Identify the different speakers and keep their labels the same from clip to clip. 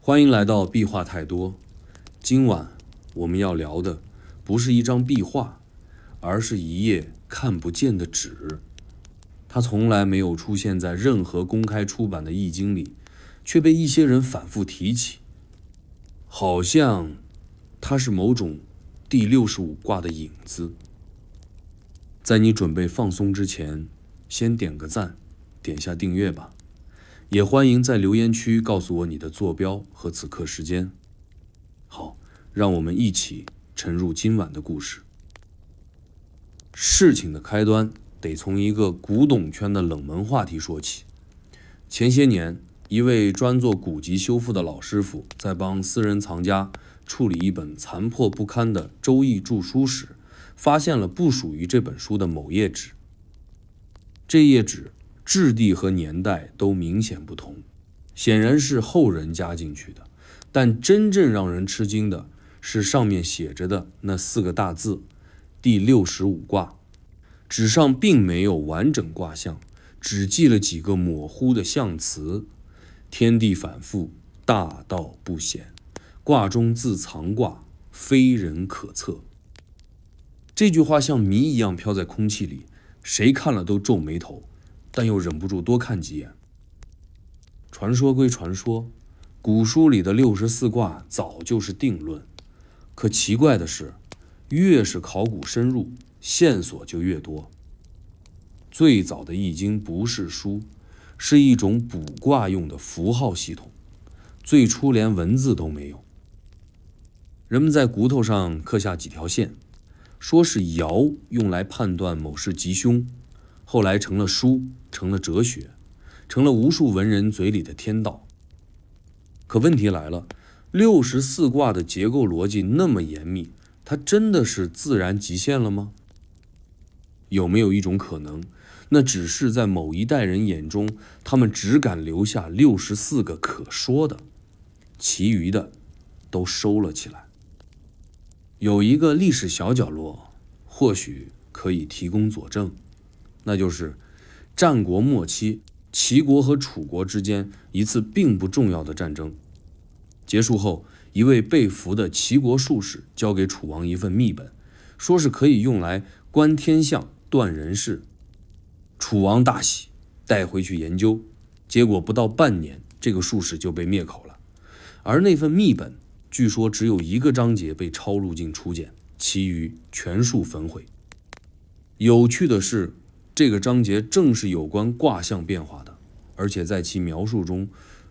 Speaker 1: 欢迎来到壁画太多。今晚我们要聊的不是一张壁画，而是一页看不见的纸。它从来没有出现在任何公开出版的易经里，却被一些人反复提起，好像它是某种第65卦的影子。在你准备放松之前，先点个赞，点下订阅吧。也欢迎在留言区告诉我你的坐标和此刻时间。好，让我们一起沉入今晚的故事。事情的开端得从一个古董圈的冷门话题说起。前些年，一位专做古籍修复的老师傅在帮私人藏家处理一本残破不堪的《周易》注书时，发现了不属于这本书的某页纸。这页纸质地和年代都明显不同，显然是后人加进去的。但真正让人吃惊的是上面写着的那4个大字第65卦。纸上并没有完整卦象，只记了几个模糊的象辞：天地反复，大道不显，卦中自藏卦，非人可测。这句话像谜一样飘在空气里，谁看了都皱眉头，但又忍不住多看几眼。传说归传说，古书里的64卦早就是定论。可奇怪的是，越是考古深入，线索就越多。最早的易经不是书，是一种卜卦用的符号系统，最初连文字都没有。人们在骨头上刻下几条线，说是爻用来判断某事吉凶，后来成了书，成了哲学，成了无数文人嘴里的天道。可问题来了，64卦的结构逻辑那么严密，它真的是自然极限了吗？有没有一种可能，那只是在某一代人眼中，他们只敢留下64个可说的，其余的都收了起来。有一个历史小角落，或许可以提供佐证，那就是战国末期齐国和楚国之间一次并不重要的战争结束后，一位被俘的齐国术士交给楚王一份密本，说是可以用来观天象、断人事。楚王大喜，带回去研究，结果不到半年，这个术士就被灭口了。而那份密本据说只有1个章节被抄录进初简，其余全数焚毁。有趣的是，这个章节正是有关卦象变化的，而且在其描述中，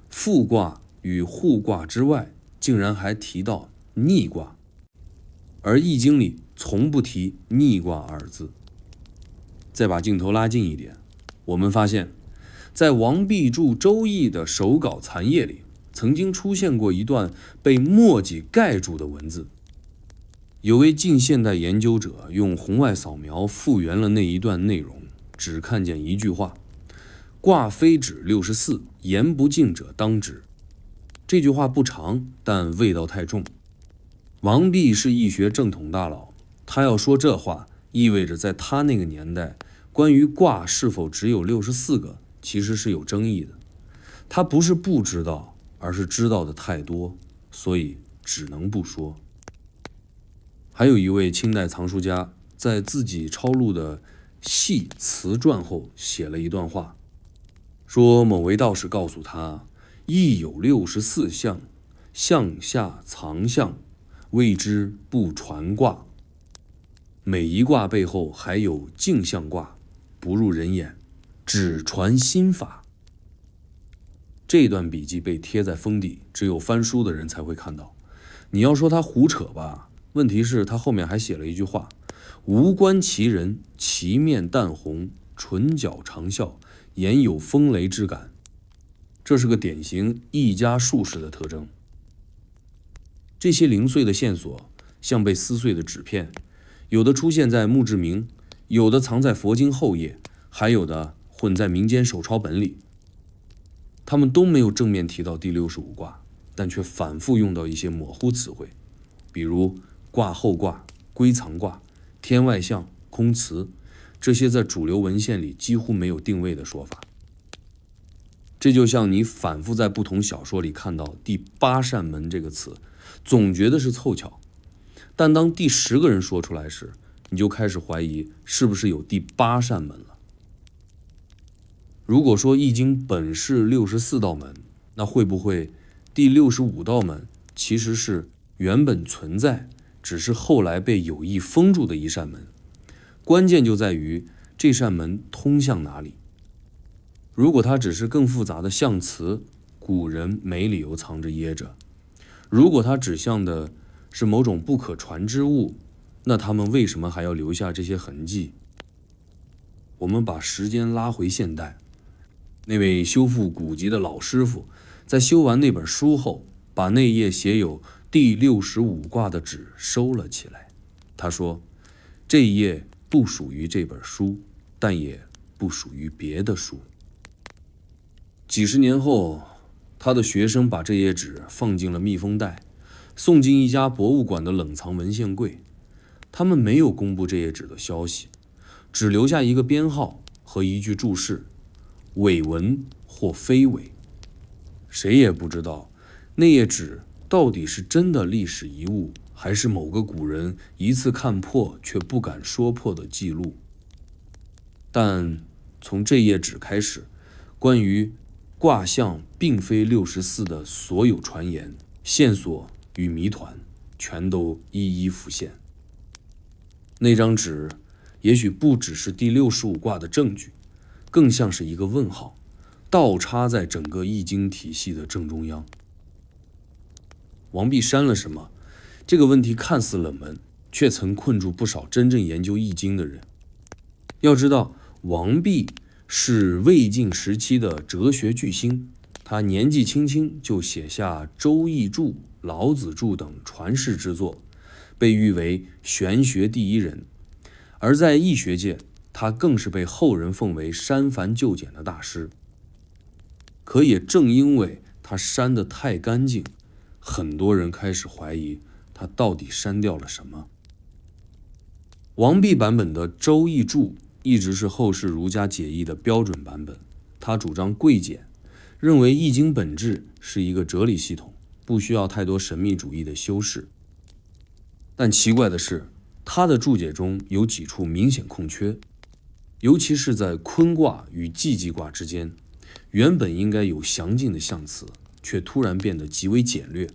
Speaker 1: 复卦与互卦之外，竟然还提到逆卦，而易经里从不提逆卦二字。再把镜头拉近一点，我们发现，在王弼注《周易》的手稿残页里，曾经出现过一段被墨迹盖住的文字。有位近现代研究者用红外扫描复原了那一段内容，只看见一句话：卦非止64，言不尽者当止。这句话不长，但味道太重。王弼是易学正统大佬，他要说这话，意味着在他那个年代，关于卦是否只有64个，其实是有争议的。他不是不知道，而是知道的太多，所以只能不说。还有一位清代藏书家在自己抄录的系辞传后写了一段话，说某位道士告诉他，易有64象，象下藏象，谓之不传卦。每一卦背后还有镜象卦，不入人眼，只传心法。这段笔记被贴在封底，只有翻书的人才会看到。你要说他胡扯吧，问题是他后面还写了一句话：无观其人，其面淡红，唇角长笑，言有风雷之感。这是个典型易家术士的特征。这些零碎的线索像被撕碎的纸片，有的出现在墓志铭，有的藏在佛经后页，还有的混在民间手抄本里。他们都没有正面提到第65卦，但却反复用到一些模糊词汇，比如卦后卦、归藏卦、天外象、空辞，这些在主流文献里几乎没有定位的说法。这就像你反复在不同小说里看到第8扇门这个词，总觉得是凑巧，但当第10个人说出来时，你就开始怀疑是不是有第8扇门了。如果说易经本是64道门，那会不会第65道门其实是原本存在，只是后来被有意封住的一扇门？关键就在于这扇门通向哪里。如果它只是更复杂的象辞，古人没理由藏着掖着；如果它指向的是某种不可传之物，那他们为什么还要留下这些痕迹？我们把时间拉回现代，那位修复古籍的老师傅在修完那本书后，把那页写有第65卦的纸收了起来。他说，这一页不属于这本书，但也不属于别的书。几十年后，他的学生把这页纸放进了密封袋，送进一家博物馆的冷藏文献柜。他们没有公布这页纸的消息，只留下一个编号和一句注释：伪文或非伪。谁也不知道那页纸到底是真的历史遗物，还是某个古人一次看破却不敢说破的记录。但从这页纸开始，关于卦象并非64的所有传言、线索与谜团全都一一浮现。那张纸也许不只是第65卦的证据，更像是一个问号，倒插在整个易经体系的正中央。王弼删了什么？这个问题看似冷门，却曾困住不少真正研究易经的人。要知道，王弼是魏晋时期的哲学巨星，他年纪轻轻就写下《周易注》《老子注》等传世之作，被誉为玄学第一人。而在易学界，他更是被后人奉为删繁就简的大师。可也正因为他删得太干净，很多人开始怀疑他到底删掉了什么。王弼版本的《周易注》一直是后世儒家解易的标准版本，他主张贵简，认为易经本质是一个哲理系统，不需要太多神秘主义的修饰。但奇怪的是，他的注解中有几处明显空缺，尤其是在坤卦与既济卦之间，原本应该有详尽的象辞，却突然变得极为简略，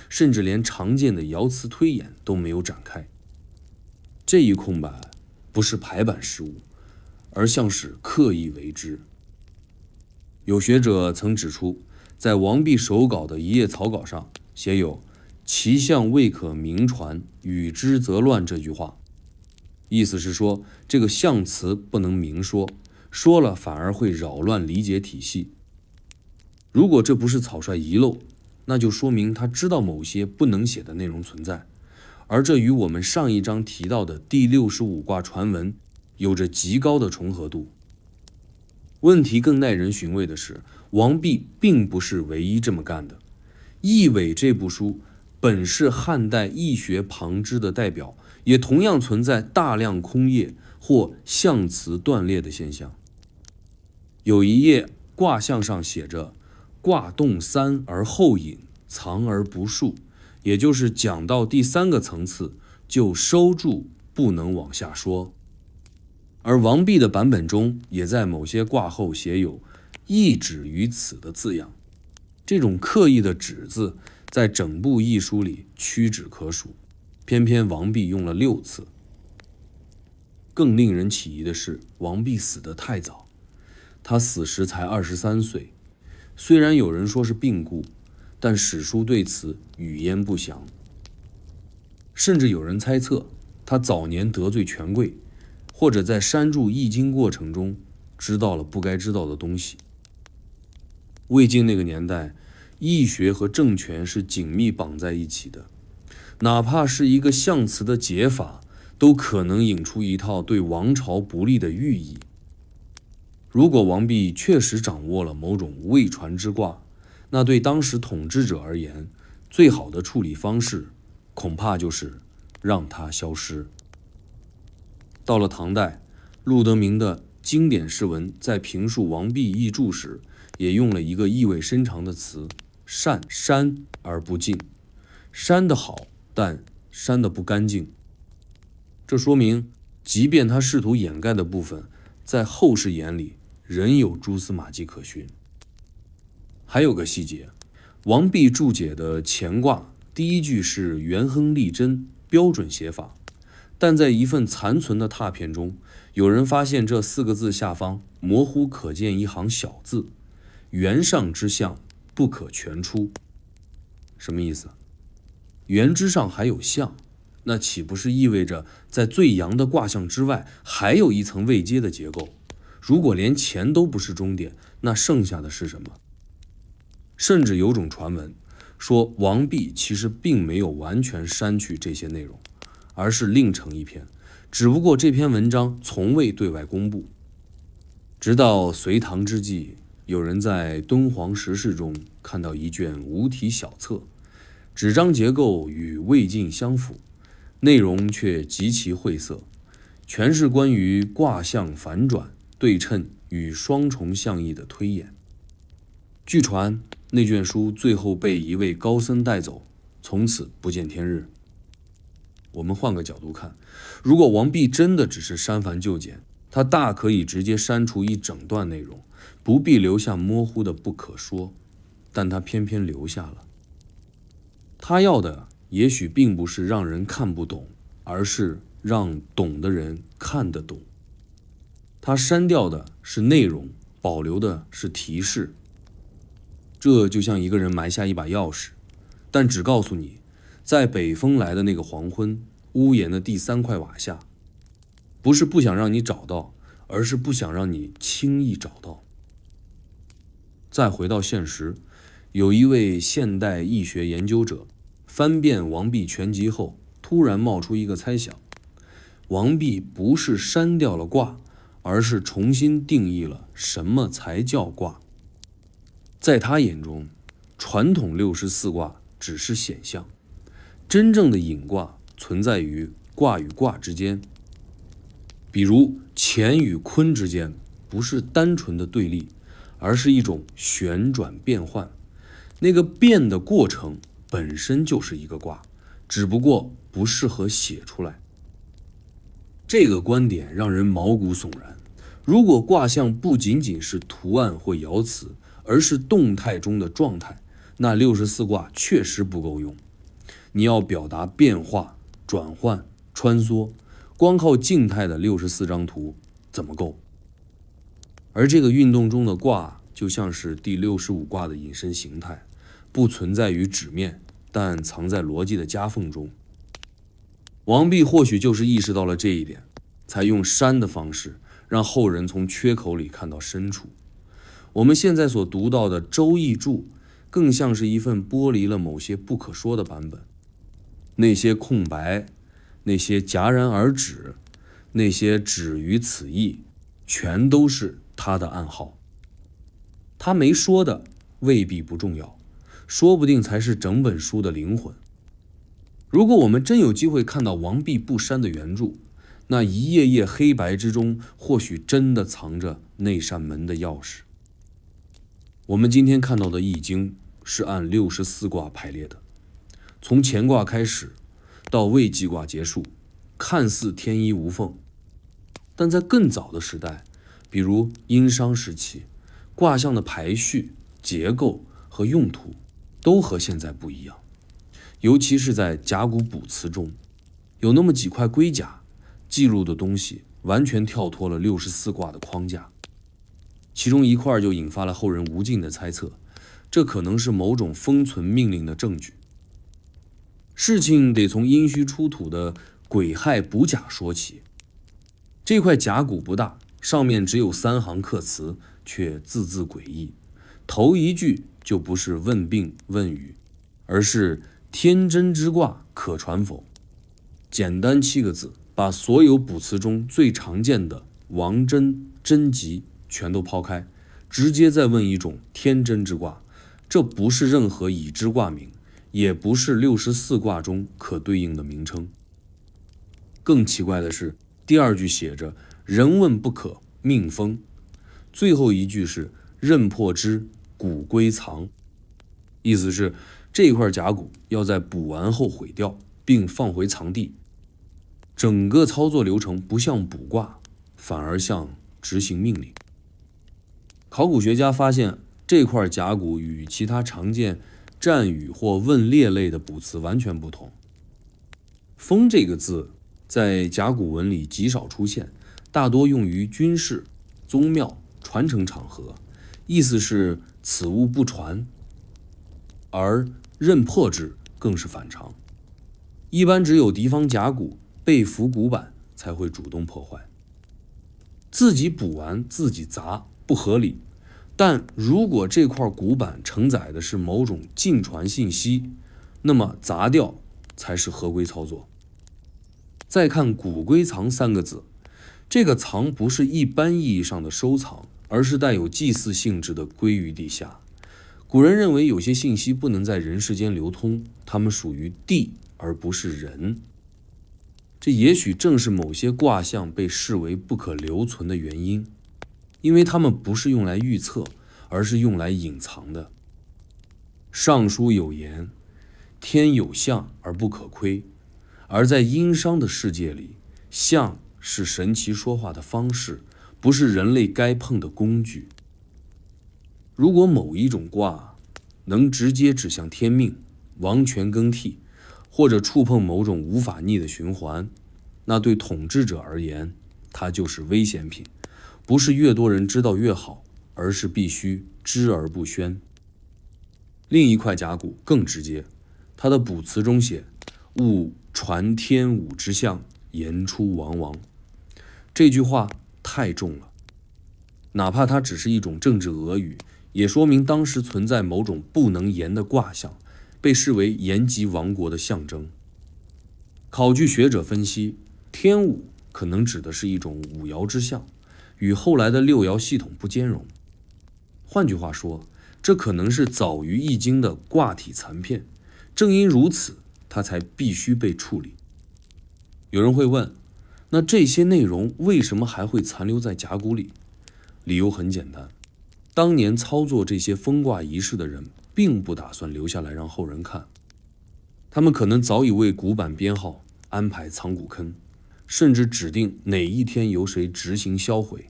Speaker 1: 甚至连常见的爻辞推演都没有展开。这一空白不是排版失误，而像是刻意为之。有学者曾指出，在王弼手稿的一页草稿上写有“其象未可明传，与之则乱”这句话，意思是说这个象辞不能明说，说了反而会扰乱理解体系。如果这不是草率遗漏，那就说明他知道某些不能写的内容存在，而这与我们上一章提到的第65卦传闻有着极高的重合度。问题更耐人寻味的是，王弼并不是唯一这么干的。《易伪》这部书本是汉代易学旁支的代表，也同样存在大量空页或象辞断裂的现象。有一页卦象上写着“卦动三而后隐，藏而不述”，也就是讲到第3个层次就收住，不能往下说。而王弼的版本中也在某些卦后写有“易止于此”的字样，这种刻意的止字在整部易书里屈指可数，偏偏王弼用了6次。更令人起疑的是，王弼死得太早，他死时才23岁。虽然有人说是病故，但史书对此语焉不详。甚至有人猜测他早年得罪权贵，或者在删注易经过程中知道了不该知道的东西。魏晋那个年代，易学和政权是紧密绑在一起的，哪怕是一个象辞的解法，都可能引出一套对王朝不利的寓意。如果王弼确实掌握了某种未传之卦，那对当时统治者而言，最好的处理方式恐怕就是让它消失。到了唐代，陆德明的经典释文在评述王弼易注时，也用了一个意味深长的词，善，删而不尽，删得好，但删得不干净。这说明，即便他试图掩盖的部分，在后世眼里仍有蛛丝马迹可循。还有个细节，王弼注解的乾卦第一句是元亨利贞标准写法，但在一份残存的拓片中，有人发现这4个字下方模糊可见一行小字，元上之象不可全出。什么意思？元之上还有象，那岂不是意味着在最阳的卦象之外还有一层未接的结构？如果连乾都不是终点，那剩下的是什么？甚至有种传闻说，王弼其实并没有完全删去这些内容，而是另成一篇，只不过这篇文章从未对外公布。直到隋唐之际，有人在敦煌石室中看到一卷无题小册，纸张结构与魏晋相符，内容却极其晦涩，全是关于卦象反转、对称与双重象意的推演。据传，那卷书最后被一位高僧带走，从此不见天日。我们换个角度看，如果王弼真的只是删繁就简，他大可以直接删除一整段内容，不必留下模糊的不可说，但他偏偏留下了。他要的也许并不是让人看不懂，而是让懂的人看得懂。他删掉的是内容，保留的是提示。这就像一个人埋下一把钥匙，但只告诉你，在北风来的那个黄昏，屋檐的第3块瓦下，不是不想让你找到，而是不想让你轻易找到。再回到现实，有一位现代易学研究者翻遍王弼全集后，突然冒出一个猜想：王弼不是删掉了卦，而是重新定义了什么才叫卦。在他眼中，传统64卦只是显象，真正的隐卦存在于卦与卦之间。比如乾与坤之间不是单纯的对立，而是一种旋转变换，那个变的过程本身就是一个卦，只不过不适合写出来。这个观点让人毛骨悚然。如果卦象不仅仅是图案或爻辞，而是动态中的状态，那64卦确实不够用。你要表达变化、转换、穿梭，光靠静态的64张图怎么够？而这个运动中的卦就像是第65卦的引申形态，不存在于纸面，但藏在逻辑的夹缝中。王弼或许就是意识到了这一点，才用删的方式让后人从缺口里看到深处。我们现在所读到的《周易注》更像是一份剥离了某些不可说的版本，那些空白，那些戛然而止，那些止于此意，全都是他的暗号。他没说的未必不重要，说不定才是整本书的灵魂。如果我们真有机会看到王弼不删的原著，那一页页黑白之中，或许真的藏着那扇门的钥匙。我们今天看到的易经是按64卦排列的，从乾卦开始到未济卦结束，看似天衣无缝，但在更早的时代，比如殷商时期，卦象的排序、结构和用途都和现在不一样。尤其是在甲骨卜辞中，有那么几块龟甲，记录的东西完全跳脱了64卦的框架。其中一块就引发了后人无尽的猜测，这可能是某种封存命令的证据。事情得从殷墟出土的癸亥卜甲说起。这块甲骨不大，上面只有3行刻词，却字字诡异。头一句就不是问病问语，而是天真之卦可传否。简单7个字，把所有卜辞中最常见的王真、贞吉全都抛开，直接再问一种天真之卦。这不是任何已知卦名，也不是64卦中可对应的名称。更奇怪的是，第2句写着人问不可命封，最后一句是刃破之，骨归藏。意思是这块甲骨要在补完后毁掉，并放回藏地。整个操作流程不像卜卦，反而像执行命令。考古学家发现，这块甲骨与其他常见战语或问列类的卜辞完全不同。封这个字在甲骨文里极少出现，大多用于军事、宗庙、传承场合，意思是此物不传。而刃破之更是反常，一般只有敌方甲骨被俘古板才会主动破坏。自己补完自己砸不合理，但如果这块古板承载的是某种进传信息，那么砸掉才是合规操作。再看骨归藏三个字，这个藏不是一般意义上的收藏，而是带有祭祀性质的归于地下。古人认为有些信息不能在人世间流通，它们属于地而不是人。这也许正是某些卦象被视为不可留存的原因，因为它们不是用来预测，而是用来隐藏的。尚书有言，天有象而不可窥，而在殷商的世界里，象是神奇说话的方式，不是人类该碰的工具。如果某一种卦能直接指向天命、王权更替，或者触碰某种无法逆的循环，那对统治者而言，它就是危险品，不是越多人知道越好，而是必须知而不宣。另一块甲骨更直接，它的卜辞中写：勿传天武之象，言出王王。这句话太重了，哪怕它只是一种政治俄语，也说明当时存在某种不能言的卦象，被视为延吉王国的象征。考据学者分析，天武可能指的是一种五爻之象，与后来的六爻系统不兼容。换句话说，这可能是早于易经的卦体残片，正因如此，它才必须被处理。有人会问，那这些内容为什么还会残留在甲骨里？理由很简单，当年操作这些封卦仪式的人并不打算留下来让后人看，他们可能早已为古板编号，安排藏骨坑，甚至指定哪一天由谁执行销毁。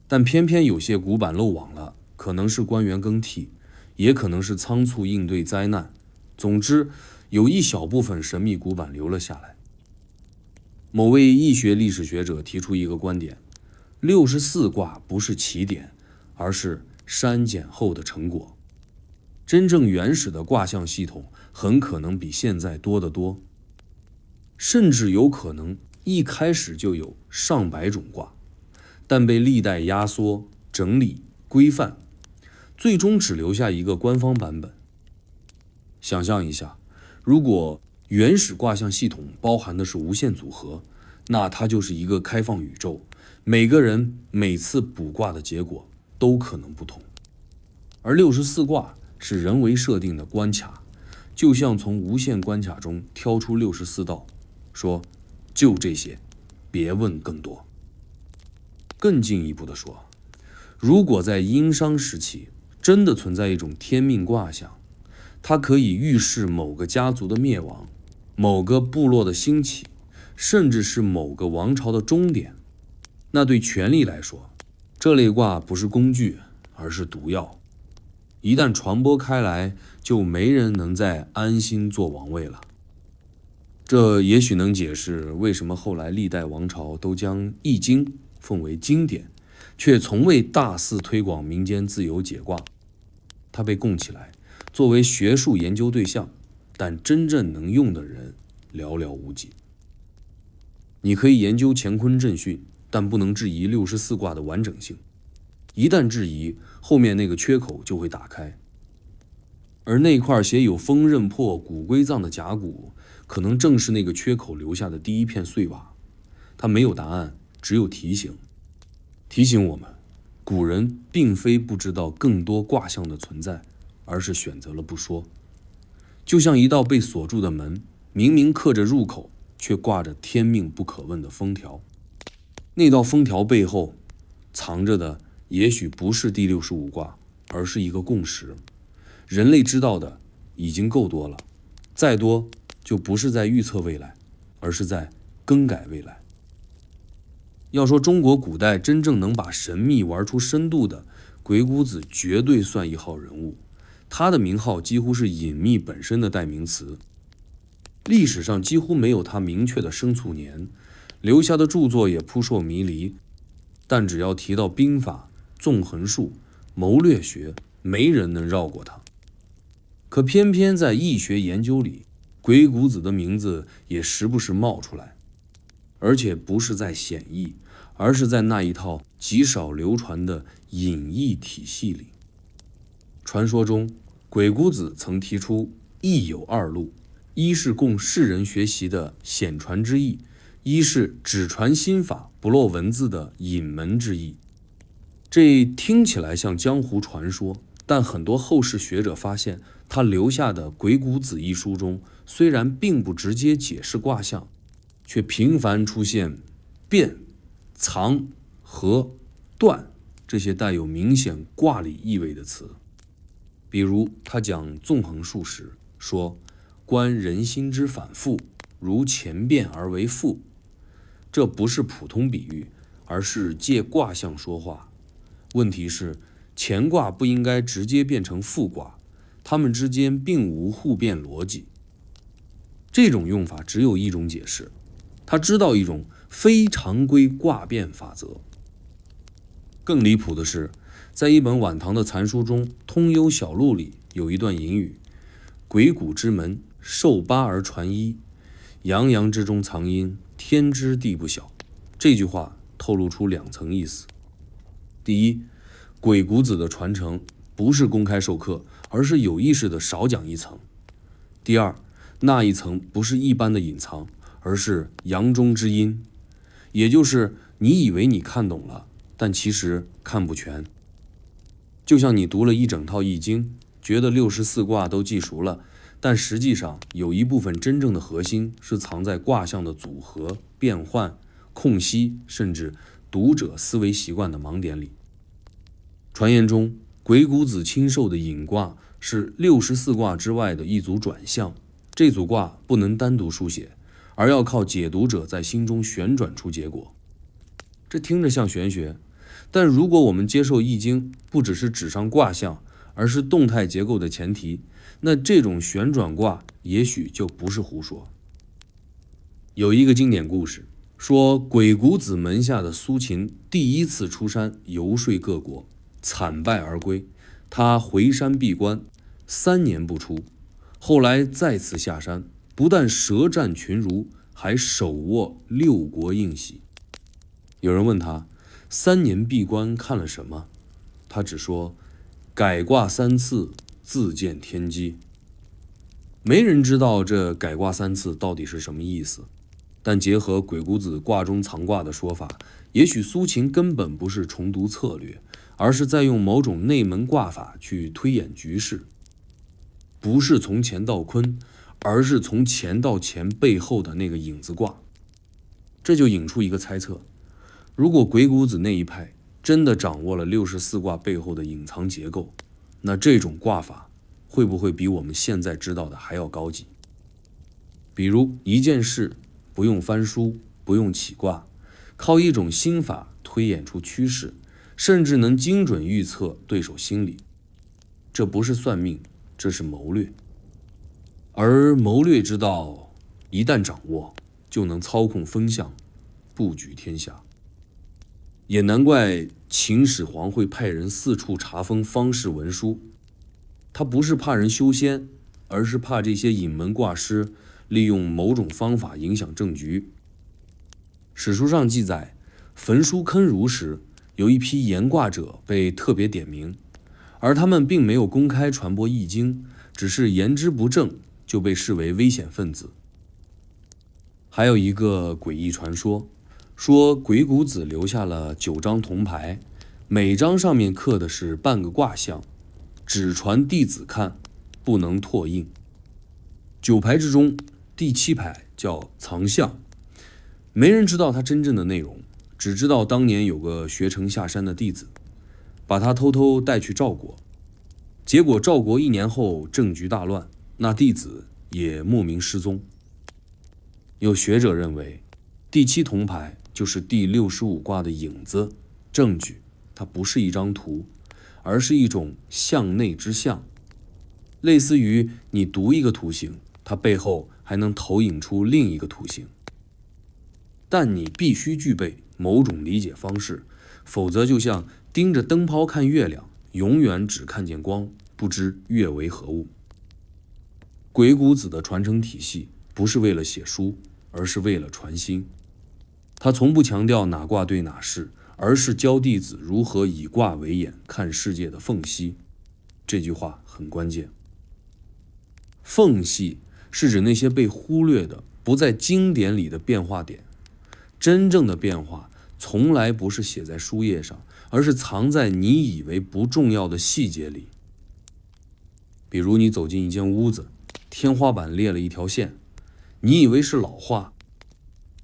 Speaker 1: 但偏偏有些古板漏网了，可能是官员更替，也可能是仓促应对灾难。总之，有一小部分神秘古板留了下来。某位易学历史学者提出一个观点：64卦不是起点，而是删减后的成果。真正原始的卦象系统很可能比现在多得多，甚至有可能一开始就有上百种卦，但被历代压缩、整理、规范，最终只留下一个官方版本。想象一下，如果原始卦象系统包含的是无限组合，那它就是一个开放宇宙，每个人每次卜卦的结果都可能不同。而64卦是人为设定的关卡，就像从无限关卡中挑出64道，说就这些，别问更多。更进一步的说，如果在殷商时期真的存在一种天命卦象，它可以预示某个家族的灭亡，某个部落的兴起，甚至是某个王朝的终点，那对权力来说，这类卦不是工具，而是毒药。一旦传播开来，就没人能再安心做王位了。这也许能解释为什么后来历代王朝都将《易经》奉为经典，却从未大肆推广民间自由解卦。它被供起来，作为学术研究对象，但真正能用的人寥寥无几。你可以研究乾坤震巽，但不能质疑64卦的完整性。一旦质疑，后面那个缺口就会打开。而那块写有锋刃破骨归藏的甲骨，可能正是那个缺口留下的第一片碎瓦。它没有答案，只有提醒。提醒我们，古人并非不知道更多卦象的存在，而是选择了不说。就像一道被锁住的门，明明刻着入口，却挂着天命不可问的封条。那道封条背后藏着的也许不是第65卦，而是一个共识。人类知道的已经够多了，再多就不是在预测未来，而是在更改未来。要说中国古代真正能把神秘玩出深度的，鬼谷子绝对算一号人物。他的名号几乎是隐秘本身的代名词，历史上几乎没有他明确的生卒年，留下的著作也扑朔迷离。但只要提到兵法、纵横术、谋略学，没人能绕过他。可偏偏在易学研究里，鬼谷子的名字也时不时冒出来，而且不是在显易，而是在那一套极少流传的隐逸体系里。传说中，鬼谷子曾提出易有二路，一是供世人学习的显传之意，一是只传心法不落文字的隐门之意。这听起来像江湖传说，但很多后世学者发现，他留下的《鬼谷子》一书中，虽然并不直接解释卦象，却频繁出现变、藏、合、断这些带有明显卦理意味的词。比如他讲纵横术时说，观人心之反复，如前变而为复。这不是普通比喻，而是借卦象说话。问题是，乾卦不应该直接变成复卦，它们之间并无互变逻辑。这种用法只有一种解释，他知道一种非常规卦变法则。更离谱的是，在一本晚唐的残书中，《通幽小录》里有一段隐语：鬼谷之门，受八而传一，阳阳之中藏阴，天知地不晓。这句话透露出两层意思。第一，鬼谷子的传承不是公开授课，而是有意识的少讲一层。第二，那一层不是一般的隐藏，而是阳中之阴，也就是你以为你看懂了，但其实看不全。就像你读了一整套易经，觉得64卦都记熟了，但实际上有一部分真正的核心是藏在卦象的组合、变换、空隙，甚至读者思维习惯的盲点里。传言中，鬼谷子亲授的隐卦是64卦之外的一组转向，这组卦不能单独书写，而要靠解读者在心中旋转出结果。这听着像玄学，但如果我们接受易经不只是纸上卦象，而是动态结构的前提，那这种旋转卦也许就不是胡说。有一个经典故事说，鬼谷子门下的苏秦第一次出山游说各国，惨败而归。他回山闭关3年不出，后来再次下山，不但舌战群儒，还手握6国印玺。有人问他3年闭关看了什么，他只说改卦3次，自见天机。没人知道这改卦3次到底是什么意思，但结合鬼谷子卦中藏卦的说法，也许苏秦根本不是重读策略，而是在用某种内门卦法去推演局势，不是从乾到坤，而是从乾到乾背后的那个影子卦。这就引出一个猜测，如果鬼谷子那一派真的掌握了64卦背后的隐藏结构，那这种卦法会不会比我们现在知道的还要高级？比如一件事不用翻书，不用起卦，靠一种心法推演出趋势，甚至能精准预测对手心理。这不是算命，这是谋略。而谋略之道一旦掌握，就能操控风向，布局天下。也难怪秦始皇会派人四处查封方士文书，他不是怕人修仙，而是怕这些隐门卦师利用某种方法影响政局。史书上记载，焚书坑儒时，有一批言卦者被特别点名，而他们并没有公开传播易经，只是言之不正，就被视为危险分子。还有一个诡异传说，说鬼谷子留下了9张铜牌，每张上面刻的是半个卦象，只传弟子看，不能拓印。9牌之中，第7牌叫藏象，没人知道它真正的内容，只知道当年有个学成下山的弟子，把他偷偷带去赵国。结果赵国1年后政局大乱，那弟子也莫名失踪。有学者认为，第7铜牌就是第65卦的影子证据，它不是一张图，而是一种象内之象，类似于你读一个图形，它背后还能投影出另一个图形。但你必须具备某种理解方式，否则就像盯着灯泡看月亮，永远只看见光，不知月为何物。鬼谷子的传承体系不是为了写书，而是为了传心。他从不强调哪卦对哪事，而是教弟子如何以卦为眼看世界的缝隙。这句话很关键。缝隙是指那些被忽略的、不在经典里的变化点。真正的变化从来不是写在书页上，而是藏在你以为不重要的细节里。比如你走进一间屋子，天花板裂了一条线，你以为是老化；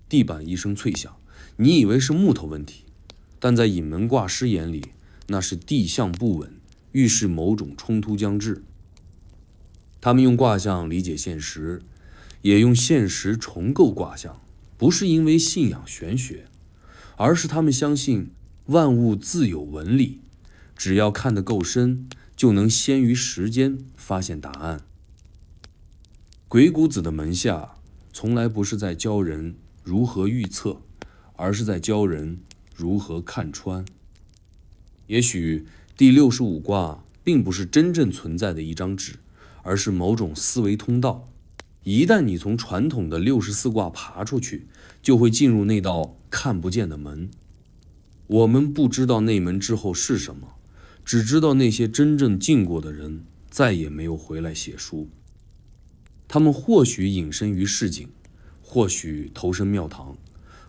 Speaker 1: 地板一声脆响，你以为是木头问题，但在引门卦师眼里，那是地象不稳，预示某种冲突将至。他们用卦象理解现实，也用现实重构卦象，不是因为信仰玄学，而是他们相信万物自有纹理，只要看得够深，就能先于时间发现答案。鬼谷子的门下从来不是在教人如何预测，而是在教人如何看穿。也许第65卦并不是真正存在的一张纸，而是某种思维通道。一旦你从传统的64卦爬出去，就会进入那道看不见的门。我们不知道内门之后是什么，只知道那些真正进过的人再也没有回来写书。他们或许隐身于市井，或许投身庙堂，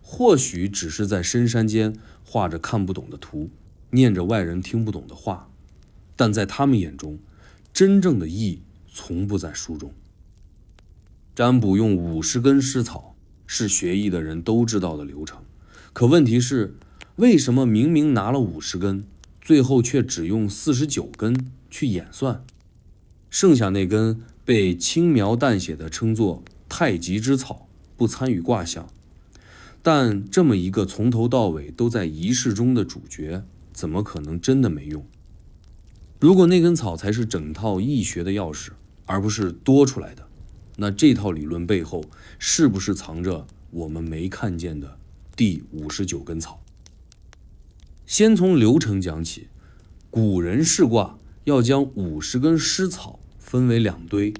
Speaker 1: 或许只是在深山间画着看不懂的图，念着外人听不懂的话，但在他们眼中，真正的意从不在书中。占卜用50根湿草是学艺的人都知道的流程，可问题是，为什么明明拿了50根，最后却只用49根去演算？剩下那根被轻描淡写的称作太极之草，不参与卦象。但这么一个从头到尾都在仪式中的主角，怎么可能真的没用？如果那根草才是整套易学的钥匙，而不是多出来的，那这套理论背后是不是藏着我们没看见的第59根草？先从流程讲起，古人试卦要将50根湿草分为2堆，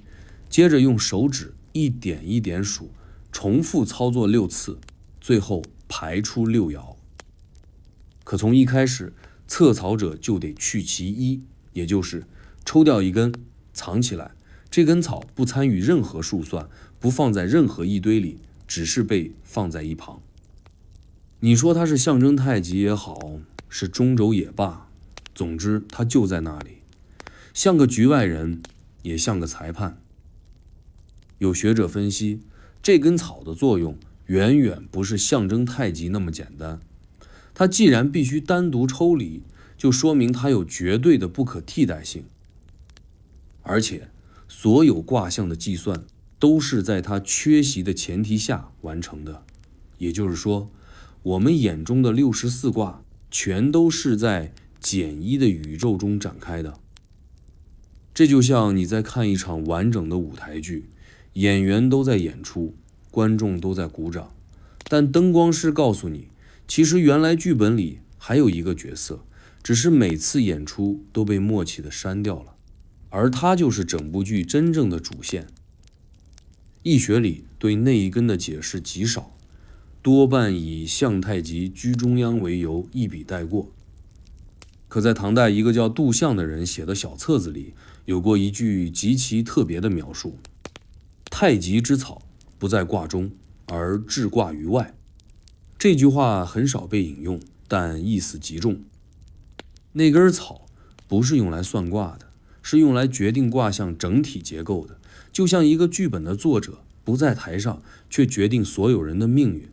Speaker 1: 接着用手指一点一点数，重复操作6次，最后排出6爻。可从一开始，测草者就得去其一，也就是抽掉一根，藏起来。这根草不参与任何数算，不放在任何一堆里，只是被放在一旁。你说它是象征太极也好，是中轴也罢，总之它就在那里，像个局外人，也像个裁判。有学者分析，这根草的作用远远不是象征太极那么简单。它既然必须单独抽离，就说明它有绝对的不可替代性，而且所有卦象的计算都是在它缺席的前提下完成的。也就是说，我们眼中的64卦全都是在简易的宇宙中展开的。这就像你在看一场完整的舞台剧，演员都在演出，观众都在鼓掌，但灯光师告诉你，其实原来剧本里还有一个角色，只是每次演出都被默契地删掉了，而他就是整部剧真正的主线。易学里对那一根的解释极少，多半以象太极居中央为由一笔带过。可在唐代一个叫杜象的人写的小册子里，有过一句极其特别的描述：太极之草不在卦中，而置卦于外。这句话很少被引用，但意思极重。那根草不是用来算卦的，是用来决定卦象整体结构的，就像一个剧本的作者不在台上，却决定所有人的命运。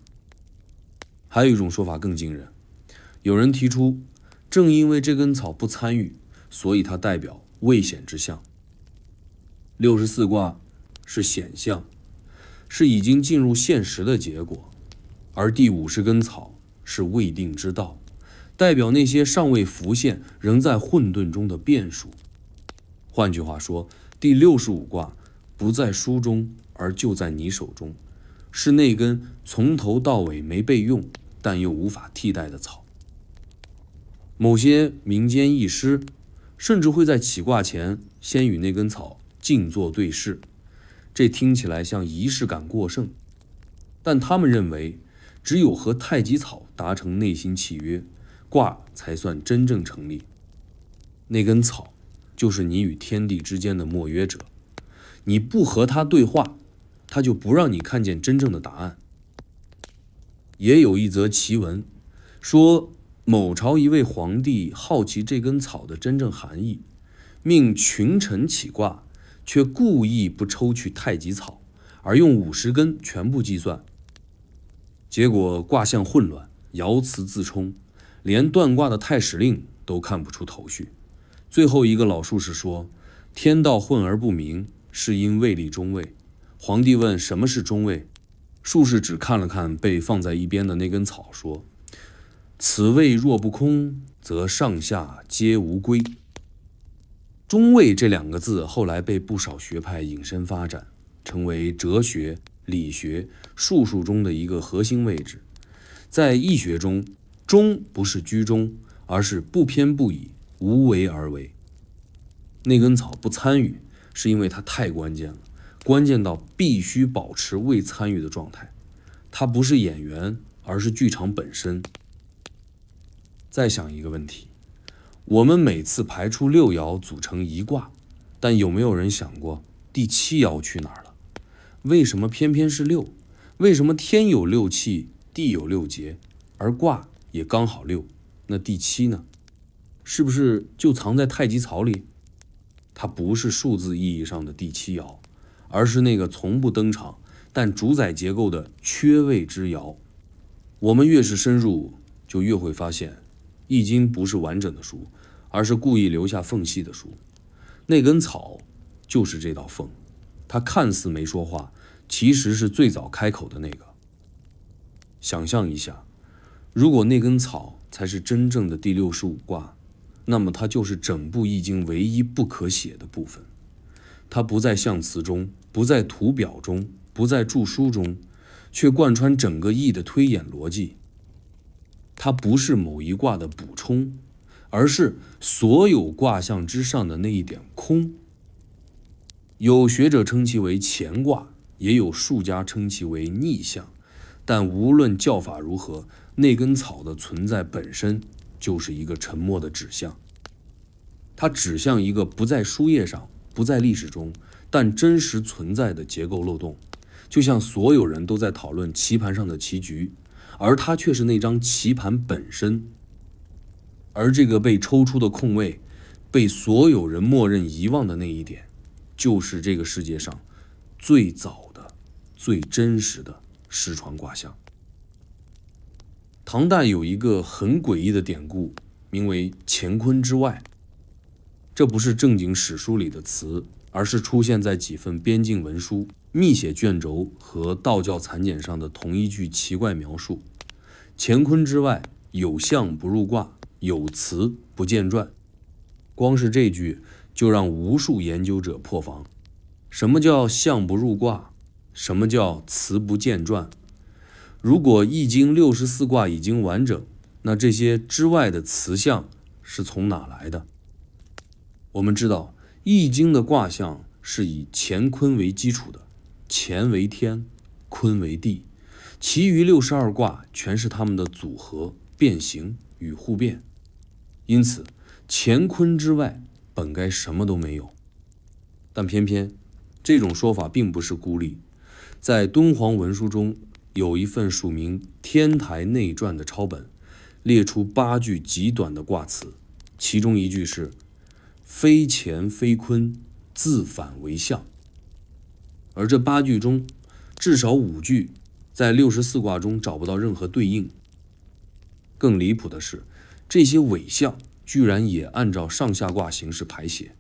Speaker 1: 还有一种说法更惊人，有人提出，正因为这根草不参与，所以它代表未显之象。64卦是显象，是已经进入现实的结果，而第50根草是未定之道，代表那些尚未浮现、仍在混沌中的变数。换句话说，第65卦不在书中，而就在你手中，是那根从头到尾没被用，但又无法替代的草。某些民间义师甚至会在起卦前先与那根草静坐对视，这听起来像仪式感过剩，但他们认为，只有和太极草达成内心契约，卦才算真正成立。那根草就是你与天地之间的默约者，你不和它对话，它就不让你看见真正的答案。也有一则奇闻，说某朝一位皇帝好奇这根草的真正含义，命群臣起卦，却故意不抽取太极草，而用50根全部计算。结果卦象混乱，爻辞自冲，连断卦的太史令都看不出头绪。最后一个老术士说，天道混而不明，是因位立中位。皇帝问什么是中位，术士只看了看被放在一边的那根草，说，此位若不空，则上下皆无归。中位这2个字后来被不少学派引申发展，成为哲学、理学、术数中的一个核心位置。在易学中，中不是居中，而是不偏不倚，无为而为。那根草不参与，是因为它太关键了，关键到必须保持未参与的状态。它不是演员，而是剧场本身。再想一个问题，我们每次排出6爻组成一卦，但有没有人想过第7爻去哪儿了？为什么偏偏是6？为什么天有6气，地有6节，而卦也刚好6？那第7呢？是不是就藏在太极草里？它不是数字意义上的第7爻，而是那个从不登场但主宰结构的缺位之爻。我们越是深入，就越会发现，易经不是完整的书，而是故意留下缝隙的书。那根草就是这道缝，它看似没说话，其实是最早开口的那个。想象一下，如果那根草才是真正的第65卦，那么它就是整部易经唯一不可写的部分。它不在象辞中，不在图表中，不在注书中，却贯穿整个易的推演逻辑。它不是某一卦的补充，而是所有卦象之上的那一点空。有学者称其为乾卦，也有术家称其为逆象，但无论叫法如何，那根草的存在本身就是一个沉默的指向。它指向一个不在书页上，不在历史中，但真实存在的结构漏洞。就像所有人都在讨论棋盘上的棋局，而它却是那张棋盘本身。而这个被抽出的空位，被所有人默认遗忘的那一点，就是这个世界上最早的、最真实的失传卦象。唐代有一个很诡异的典故，名为乾坤之外。这不是正经史书里的词，而是出现在几份边境文书、密写卷轴和道教残简上的同一句奇怪描述：乾坤之外，有象不入卦，有辞不见传。光是这句就让无数研究者破防。什么叫象不入卦？什么叫辞不见传？如果易经64卦已经完整，那这些之外的辞象是从哪来的？我们知道，易经的卦象是以乾坤为基础的，乾为天，坤为地，其余62卦全是它们的组合、变形与互变。因此，乾坤之外本该什么都没有。但偏偏这种说法并不是孤立，在敦煌文书中有一份署名《天台内传》的抄本，列出8句极短的卦辞，其中一句是非乾非坤，自反为象。而这8句中，至少5句在64卦中找不到任何对应。更离谱的是，这些伪象居然也按照上下卦形式排写。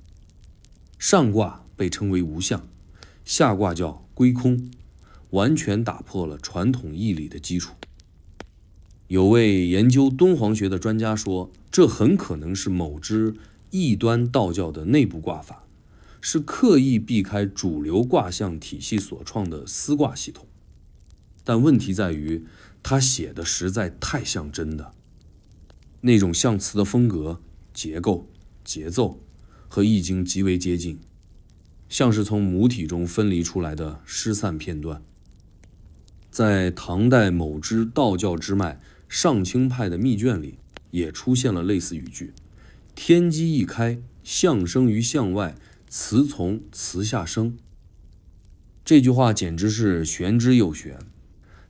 Speaker 1: 上卦被称为无象，下卦叫归空，完全打破了传统义理的基础。有位研究敦煌学的专家说，这很可能是某支异端道教的内部卦法，是刻意避开主流卦象体系所创的丝卦系统。但问题在于，他写的实在太像真的，那种象辞的风格、结构、节奏和易经极为接近，像是从母体中分离出来的失散片段。在唐代某支道教支脉上清派的密卷里，也出现了类似语句：天机一开，象生于象外，词从词下生。这句话简直是玄之又玄，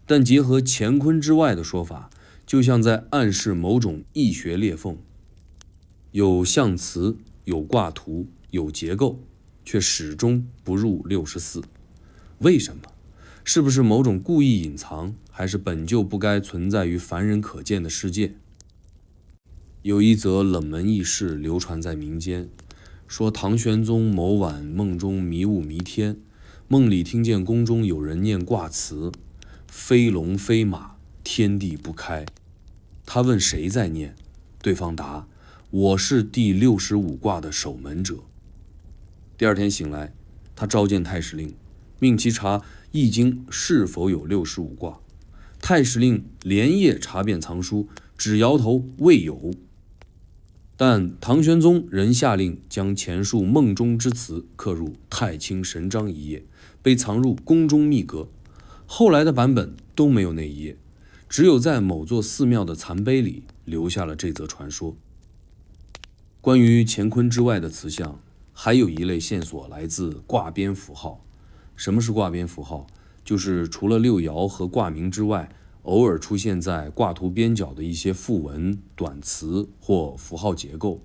Speaker 1: 但结合乾坤之外的说法，就像在暗示某种易学裂缝。有象辞，有卦图，有结构，却始终不入64。为什么？是不是某种故意隐藏，还是本就不该存在于凡人可见的世界？有一则冷门轶事流传在民间，说唐玄宗某晚梦中迷雾弥天，梦里听见宫中有人念卦辞：飞龙飞马，天地不开。他问谁在念，对方答：我是第65卦的守门者。第二天醒来，他召见太史令，命其查易经是否有65卦。太史令连夜查遍藏书，只摇头未有。但唐玄宗仍下令将前述梦中之词刻入《太清神章》一页，被藏入宫中秘阁。后来的版本都没有那一页，只有在某座寺庙的残碑里留下了这则传说。关于乾坤之外的词象，还有一类线索来自卦边符号。什么是卦边符号？就是除了六爻和卦名之外，偶尔出现在卦图边角的一些附文、短词或符号结构。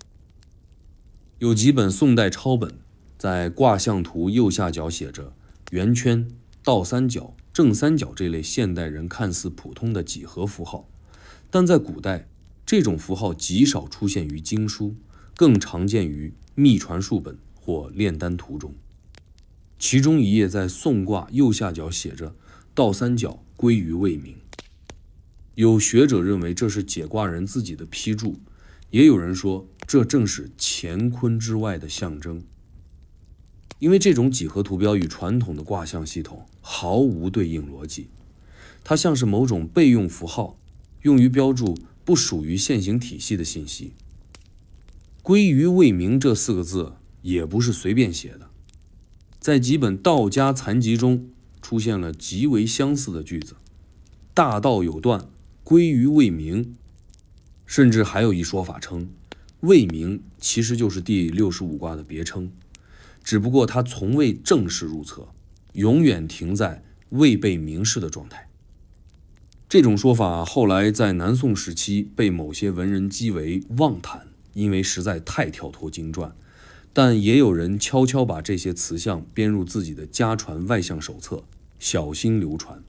Speaker 1: 有几本宋代抄本，在卦象图右下角写着圆圈、倒三角、正三角这类现代人看似普通的几何符号，但在古代，这种符号极少出现于经书，更常见于秘传书本或炼丹图中。其中一页在宋卦右下角写着倒三角归于未明。有学者认为这是解卦人自己的批注，也有人说这正是乾坤之外的象征。因为这种几何图标与传统的卦象系统毫无对应逻辑，它像是某种备用符号，用于标注不属于现行体系的信息。归于未明这4个字也不是随便写的，在几本道家残集中出现了极为相似的句子：大道有断，归于未明。甚至还有一说法称，未明其实就是第65卦的别称，只不过它从未正式入册，永远停在未被明示的状态。这种说法后来在南宋时期被某些文人讥为妄谈，因为实在太跳脱经传。但也有人悄悄把这些词象编入自己的家传外象手册，小心流传。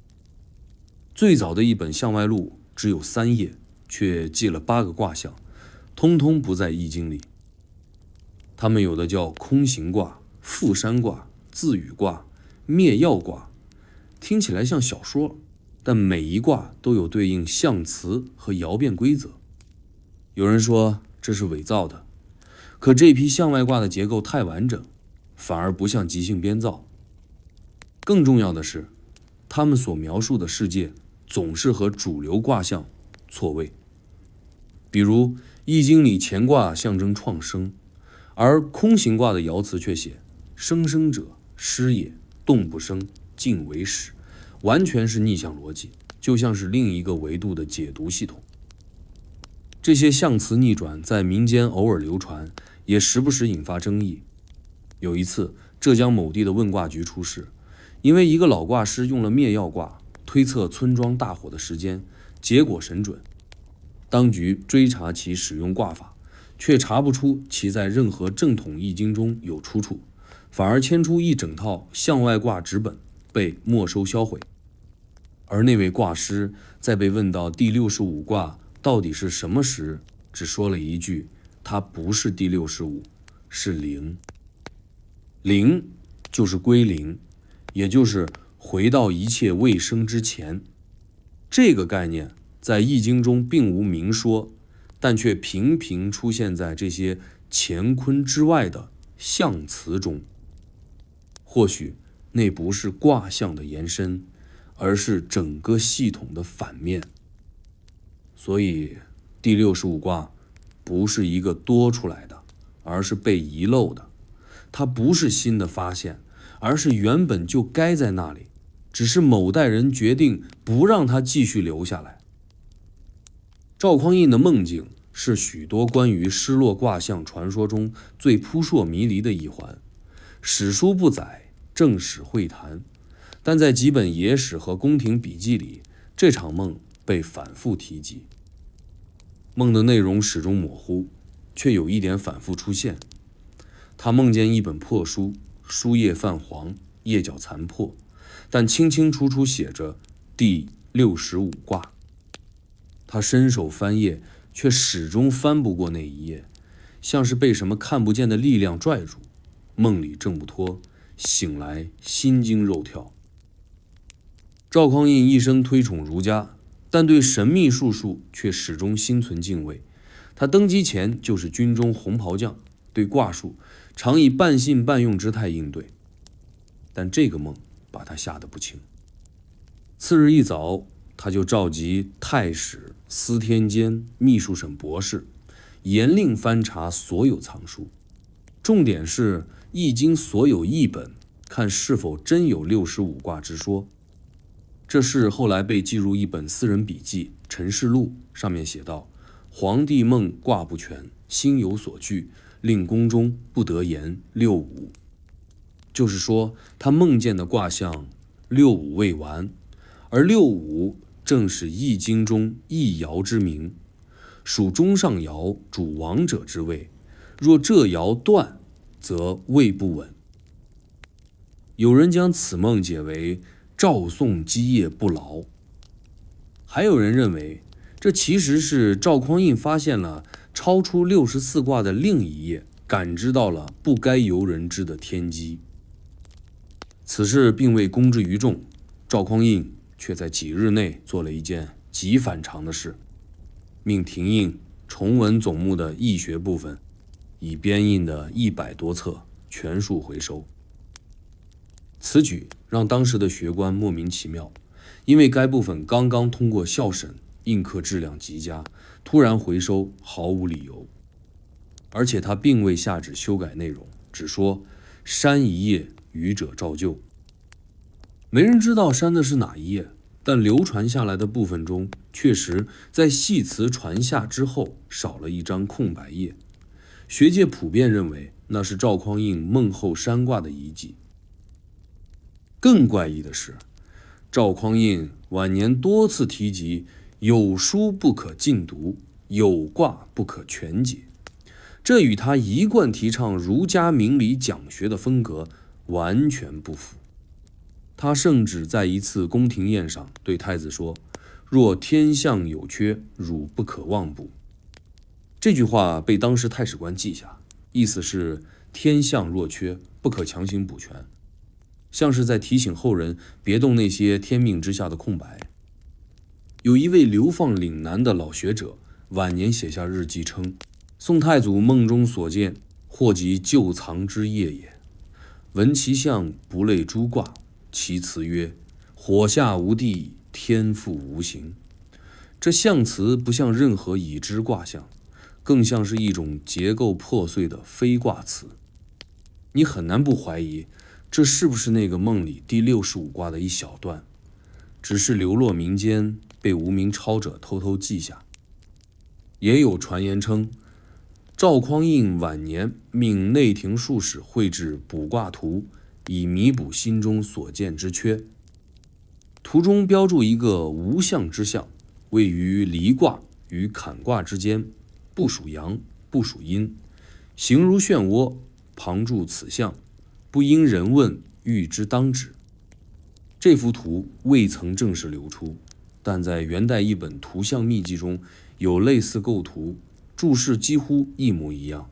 Speaker 1: 最早的一本象外录只有3页，却记了8个卦象，通通不在易经里。它们有的叫空行卦、覆山卦、自语卦、灭曜卦，听起来像小说，但每一卦都有对应象辞和爻变规则。有人说这是伪造的，可这批象外卦的结构太完整，反而不像即兴编造。更重要的是，他们所描述的世界总是和主流卦象错位。比如易经里乾卦象征创生，而空行卦的爻辞却写生生者，失也，动不生，静为始，完全是逆向逻辑，就像是另一个维度的解读系统。这些象辞逆转在民间偶尔流传，也时不时引发争议。有一次，浙江某地的问卦局出事，因为一个老卦师用了灭曜卦推测村庄大火的时间，结果神准。当局追查其使用卦法，却查不出其在任何正统易经中有出处，反而牵出一整套象外卦纸本被没收销毁。而那位卦师在被问到第65卦到底是什么时，只说了一句：它不是第65，是零。零就是归零，也就是回到一切未生之前。这个概念在易经中并无明说，但却频频出现在这些乾坤之外的象辞中。或许那不是卦象的延伸，而是整个系统的反面。所以第65卦不是一个多出来的，而是被遗漏的。它不是新的发现，而是原本就该在那里，只是某代人决定不让它继续留下来。赵匡胤的梦境是许多关于失落卦象传说中最扑朔迷离的一环，史书不载，正史会谈，但在几本野史和宫廷笔记里，这场梦被反复提及。梦的内容始终模糊，却有一点反复出现。他梦见一本破书，书页泛黄，页角残破，但清清楚楚写着第65卦。他伸手翻页，却始终翻不过那一页，像是被什么看不见的力量拽住，梦里挣不脱，醒来心惊肉跳。赵匡胤一生推崇儒家，但对神秘术数却始终心存敬畏。他登基前就是军中红袍将，对卦术常以半信半用之态应对。但这个梦把他吓得不轻。次日一早，他就召集太史、司天监、秘书省博士，严令翻查所有藏书，重点是《易经》所有译本，看是否真有65卦之说。这事后来被记入一本私人笔记《陈氏录》，上面写道：皇帝梦卦不全，心有所惧，令宫中不得言65。就是说，他梦见的卦象65未完，而65正是易经中一爻之名，属中上爻，主王者之位。若这爻断，则位不稳。有人将此梦解为赵宋基业不牢，还有人认为这其实是赵匡胤发现了超出64卦的另一页，感知到了不该由人知的天机。此事并未公之于众，赵匡胤却在几日内做了一件极反常的事，命廷印重文总目的易学部分，已编印的100多册全数回收。此举让当时的学官莫名其妙，因为该部分刚刚通过校审，印刻质量极佳，突然回收毫无理由。而且他并未下旨修改内容，只说删一页，余者照旧。没人知道删的是哪一页，但流传下来的部分中，确实在系辞传下之后少了一张空白页。学界普遍认为那是赵匡胤梦后删卦的遗迹。更怪异的是，赵匡胤晚年多次提及有书不可尽读，有卦不可全解，这与他一贯提倡儒家明理讲学的风格完全不符。他甚至在一次宫廷宴上对太子说：若天象有缺，汝不可妄补。这句话被当时太史官记下，意思是天象若缺，不可强行补全，像是在提醒后人别动那些天命之下的空白。有一位流放岭南的老学者晚年写下日记称，宋太祖梦中所见，或即旧藏之业也。闻其象，不类诸卦，其辞曰：火下无地，天赋无形。这象辞不像任何已知卦象，更像是一种结构破碎的非卦辞。你很难不怀疑，这是不是那个梦里第65卦的一小段，只是流落民间，被无名抄者偷偷记下。也有传言称，赵匡胤晚年命内廷术士绘制卜卦图，以弥补心中所见之缺。图中标注一个无象之象，位于离卦与坎卦之间，不属阳，不属阴，形如漩涡，旁注此象，不因人问，欲之当止。这幅图未曾正式流出，但在元代一本图像秘籍中有类似构图，注释几乎一模一样。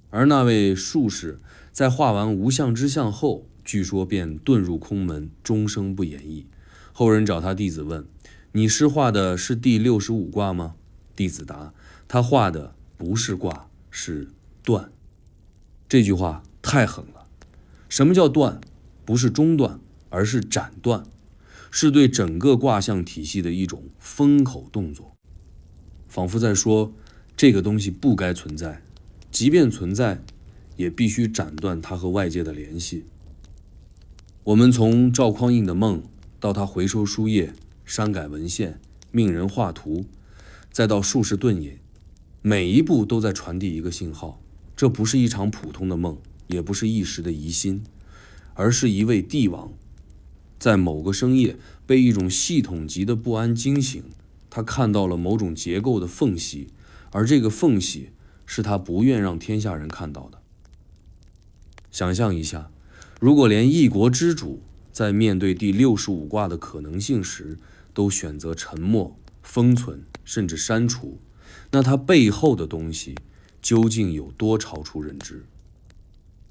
Speaker 1: 而那位术士在画完无相之相后，据说便遁入空门，终生不演绎。后人找他弟子问：“你师画的是第65卦吗？”弟子答：“他画的不是卦，是断。”这句话太狠了。什么叫断？不是中断，而是斩断，是对整个卦象体系的一种封口动作，仿佛在说这个东西不该存在，即便存在，也必须斩断它和外界的联系。我们从赵匡胤的梦，到他回收书页、删改文献、命人画图，再到术士遁隐，每一步都在传递一个信号。这不是一场普通的梦，也不是一时的疑心，而是一位帝王在某个深夜被一种系统级的不安惊醒，他看到了某种结构的缝隙，而这个缝隙是他不愿让天下人看到的。想象一下，如果连一国之主在面对第65卦的可能性时都选择沉默、封存甚至删除，那他背后的东西究竟有多超出认知？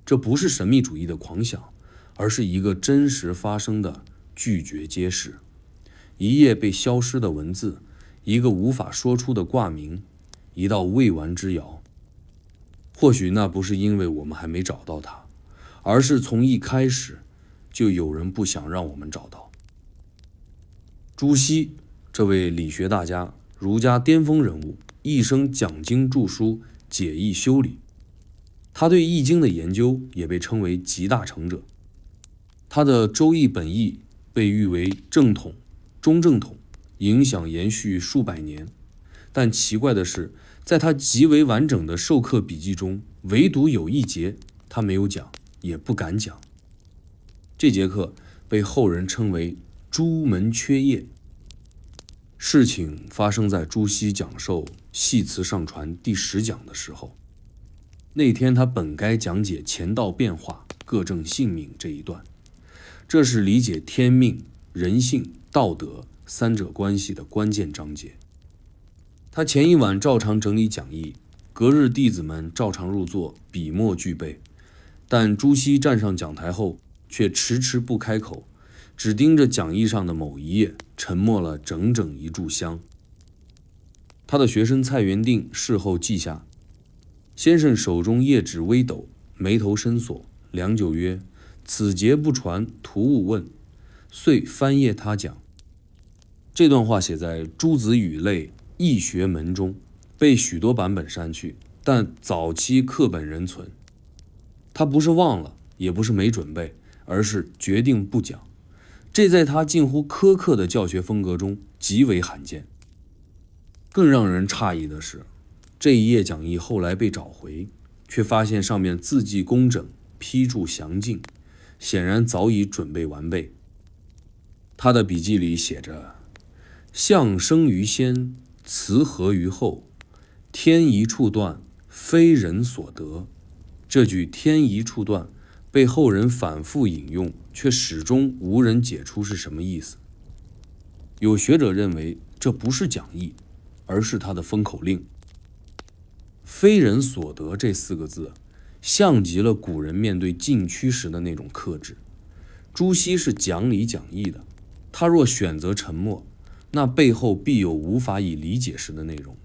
Speaker 1: 这不是神秘主义的狂想，而是一个真实发生的拒绝揭示。一页被消失的文字，一个无法说出的卦名，一道未完之爻。或许那不是因为我们还没找到它，而是从一开始就有人不想让我们找到。朱熹这位理学大家，儒家巅峰人物，一生讲经著书，解义修理。他对易经的研究也被称为集大成者。他的《周易本义》被誉为正统、中正统，影响延续数百年。但奇怪的是，在他极为完整的授课笔记中，唯独有一节他没有讲，也不敢讲。这节课被后人称为朱门缺页。事情发生在朱熹讲授系辞上传第10讲的时候。那天他本该讲解乾道变化、各正性命这一段，这是理解天命、人性、道德三者关系的关键章节。他前一晚照常整理讲义，隔日弟子们照常入座，笔墨俱备。但朱熹站上讲台后，却迟迟不开口，只盯着讲义上的某一页，沉默了整整一炷香。他的学生蔡元定事后记下：先生手中页纸微抖，眉头深锁，良久曰：“此节不传，徒勿问。”遂翻页他讲。这段话写在《朱子语类易学门》中，被许多版本删去，但早期课本仍存。他不是忘了，也不是没准备，而是决定不讲。这在他近乎苛刻的教学风格中极为罕见。更让人诧异的是，这一页讲义后来被找回，却发现上面字迹工整，批注详尽，显然早已准备完备。他的笔记里写着：“象生于先，辞合于后，天一处断，非人所得。”这句天一处断被后人反复引用，却始终无人解出是什么意思。有学者认为这不是讲义，而是他的封口令。非人所得这4个字，像极了古人面对禁区时的那种克制。朱熹是讲理讲义的，他若选择沉默，那背后必有无法以理解时的内容。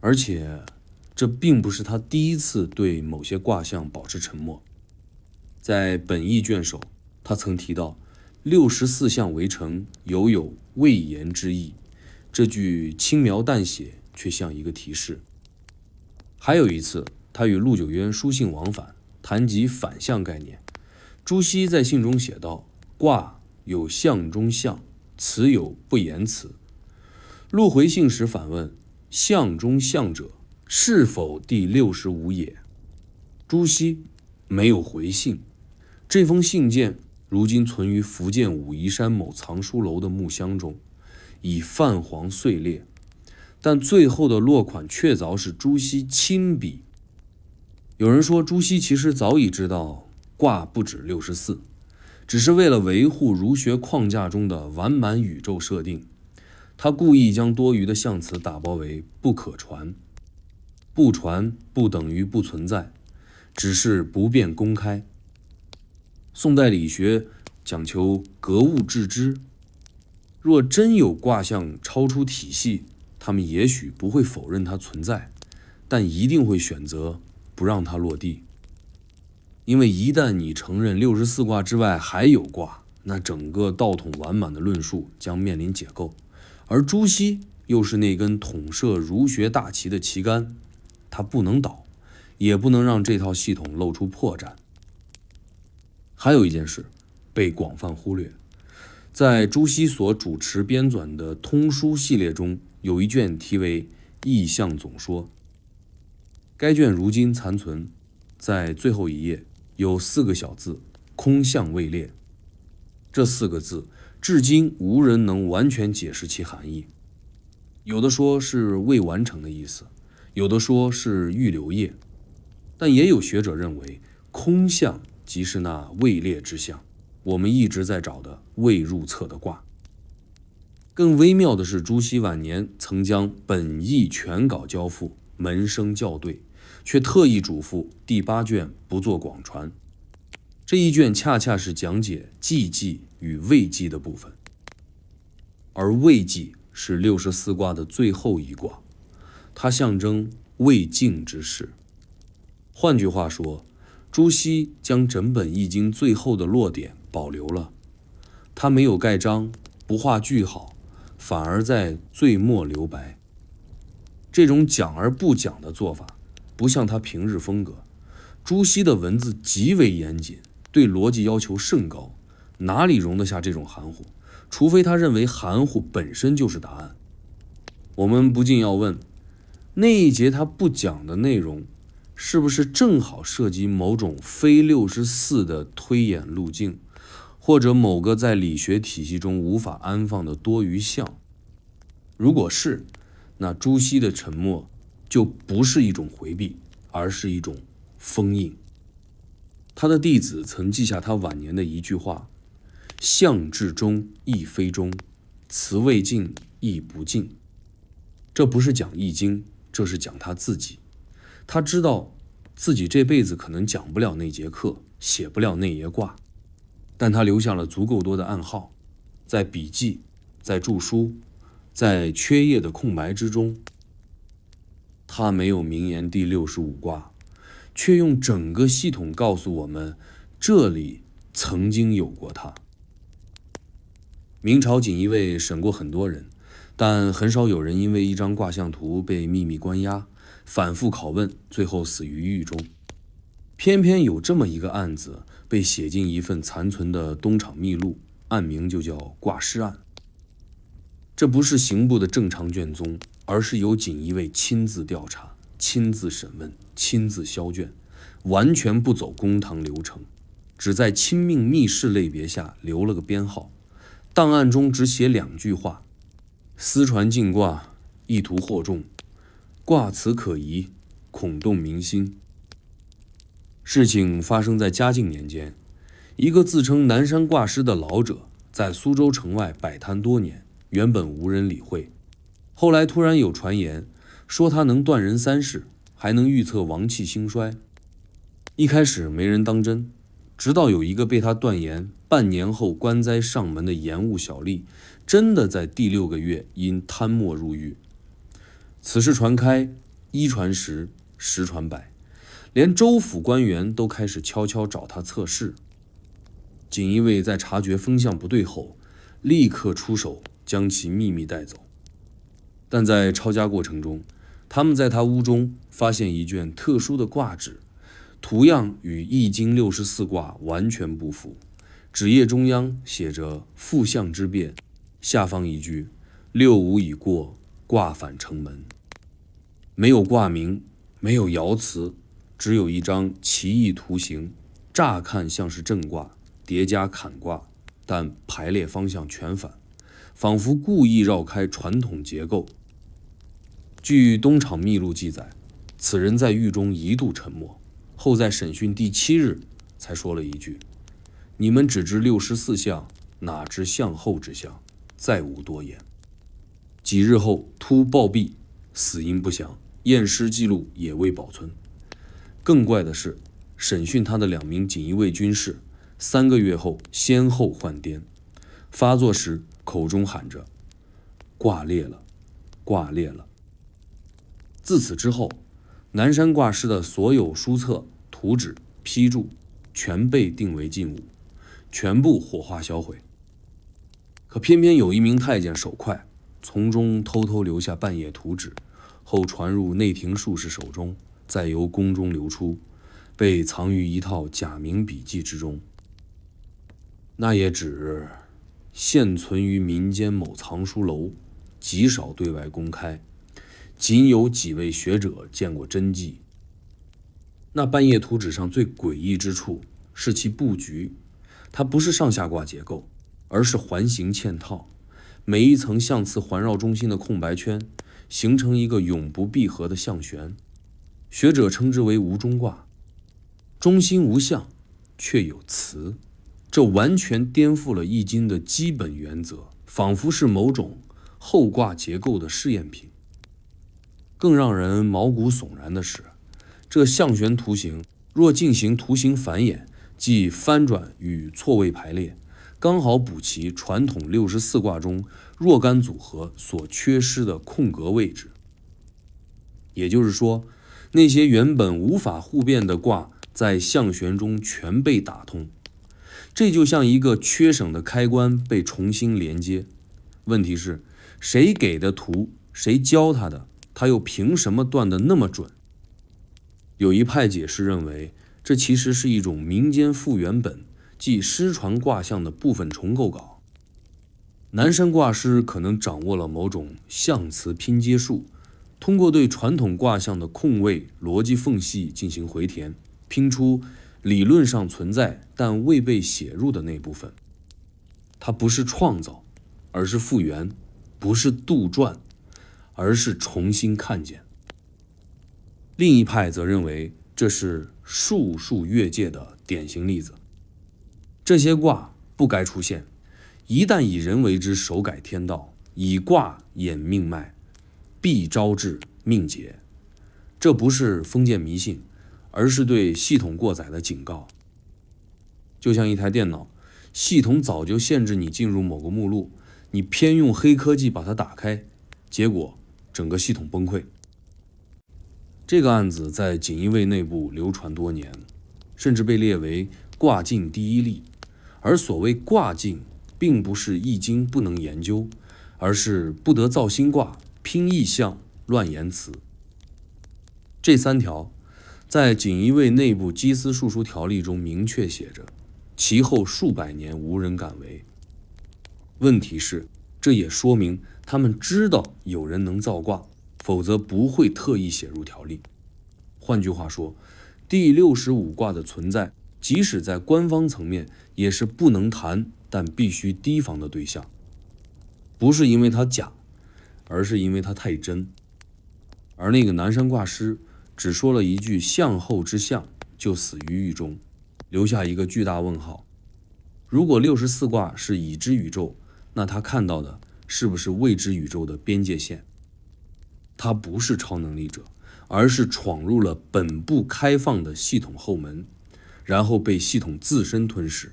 Speaker 1: 而且这并不是他第一次对某些卦象保持沉默。在本义卷首，他曾提到64象为成，有未言之意。这句轻描淡写，却像一个提示。还有一次，他与陆九渊书信往返，谈及反象概念。朱熹在信中写道：“卦有象中象，辞有不言辞。”陆回信时反问：“象中象者，是否第65也？”朱熹没有回信。这封信件如今存于福建武夷山某藏书楼的木箱中，已泛黄碎裂，但最后的落款确凿是朱熹亲笔。有人说，朱熹其实早已知道卦不止64，只是为了维护儒学框架中的完满宇宙设定，他故意将多余的象辞打包为不可传，不传不等于不存在，只是不便公开。宋代理学讲求格物致知，若真有卦象超出体系，他们也许不会否认它存在，但一定会选择不让它落地。因为一旦你承认64卦之外还有卦，那整个道统完满的论述将面临解构。而朱熹又是那根统摄儒学大旗的旗杆，他不能倒，也不能让这套系统露出破绽。还有一件事被广泛忽略，在朱熹所主持编纂的通书系列中，有一卷题为《意象总说》。该卷如今残存，在最后一页有4个小字“空象位列”。这4个字至今无人能完全解释其含义。有的说是未完成的意思，有的说是预留页，但也有学者认为空象即是那位列之象，我们一直在找的未入册的卦。更微妙的是，朱熹晚年曾将本义全稿交付，门生校对，却特意嘱咐第8卷不做广传。这一卷恰恰是讲解既济与未济的部分，而未济是64卦的最后一卦，它象征未尽之事。换句话说，朱熹将整本易经最后的落点保留了，他没有盖章，不画句号，反而在最末留白。这种讲而不讲的做法，不像他平日风格。朱熹的文字极为严谨，对逻辑要求甚高，哪里容得下这种含糊？除非他认为含糊本身就是答案。我们不禁要问，那一节他不讲的内容，是不是正好涉及某种非64的推演路径，或者某个在理学体系中无法安放的多余项？如果是，那朱熹的沉默就不是一种回避，而是一种封印。他的弟子曾记下他晚年的一句话：象至中亦非中，辞未尽亦不尽。这不是讲易经，这是讲他自己。他知道自己这辈子可能讲不了那节课，写不了那页卦，但他留下了足够多的暗号，在笔记，在注书，在缺页的空白之中。他没有明言第65卦，却用整个系统告诉我们，这里曾经有过他。明朝锦衣卫审过很多人，但很少有人因为一张卦象图被秘密关押，反复拷问，最后死于狱中。偏偏有这么一个案子被写进一份残存的东厂秘录，案名就叫挂尸案。这不是刑部的正常卷宗，而是由锦衣卫亲自调查、亲自审问、亲自销卷，完全不走公堂流程，只在亲命密室类别下留了个编号。档案中只写2句话：私传进卦，意图惑众，卦辞可疑，恐动民心。事情发生在嘉靖年间，一个自称南山卦师的老者在苏州城外摆摊多年，原本无人理会，后来突然有传言说他能断人3世，还能预测王气兴衰。一开始没人当真，直到有一个被他断言半年后官灾上门的延误小吏，真的在第6个月因贪墨入狱。此事传开，1传10，10传100，连州府官员都开始悄悄找他测试。锦衣卫在察觉风向不对后，立刻出手将其秘密带走。但在抄家过程中，他们在他屋中发现一卷特殊的卦纸，图样与易经64卦完全不符。纸页中央写着负象之变，下方一句6五已过，卦反成门。没有卦名，没有爻辞，只有一张奇异图形，乍看像是正卦叠加坎卦，但排列方向全反，仿佛故意绕开传统结构。据东厂秘录记载，此人在狱中一度沉默，后在审讯第7日才说了一句：你们只知64象，哪知象后之象，再无多言。几日后突暴毙，死因不详，验尸记录也未保存。更怪的是，审讯他的2名锦衣卫军士，3个月后先后患癫，发作时口中喊着“卦裂了，卦裂了”。自此之后，南山卦师的所有书册、图纸、批注全被定为禁物，全部火化销毁。可偏偏有一名太监手快，从中偷偷留下半页图纸，后传入内廷术士手中，再由宫中流出，被藏于一套假名笔记之中。那页纸现存于民间某藏书楼，极少对外公开，仅有几位学者见过真迹。那半页图纸上最诡异之处是其布局，它不是上下卦结构，而是环形嵌套，每一层象辞环绕中心的空白圈，形成一个永不闭合的象旋。学者称之为无中卦，中心无象，却有辞。这完全颠覆了易经的基本原则，仿佛是某种后卦结构的试验品。更让人毛骨悚然的是，这象旋图形若进行图形繁衍，即翻转与错位排列，刚好补齐传统64卦中若干组合所缺失的空格位置。也就是说，那些原本无法互变的卦在象旋中全被打通，这就像一个缺省的开关被重新连接。问题是，谁给的图，谁教他的，他又凭什么断得那么准？有一派解释认为，这其实是一种民间复原本，即失传卦象的部分重构稿。南山卦师可能掌握了某种象辞拼接术，通过对传统卦象的空位、逻辑缝隙进行回填，拼出理论上存在但未被写入的那部分。它不是创造，而是复原；不是杜撰，而是重新看见。另一派则认为这是术数越界的典型例子。这些卦不该出现，一旦以人为之，手改天道，以卦掩命脉，必招致命劫。这不是封建迷信，而是对系统过载的警告。就像一台电脑，系统早就限制你进入某个目录，你偏用黑科技把它打开，结果整个系统崩溃。这个案子在锦衣卫内部流传多年，甚至被列为卦禁第1例。而所谓卦禁，并不是易经不能研究，而是不得造新卦、拼意象、乱言辞。这3条在锦衣卫内部机司术数条例中明确写着，其后数百年无人敢为。问题是，这也说明他们知道有人能造卦，否则不会特意写入条例。换句话说，第65卦的存在，即使在官方层面也是不能谈但必须提防的对象。不是因为它假，而是因为它太真。而那个南山卦师只说了一句象后之象，就死于狱中，留下一个巨大问号。如果64卦是已知宇宙，那他看到的是不是未知宇宙的边界线？他不是超能力者，而是闯入了本不开放的系统后门，然后被系统自身吞噬。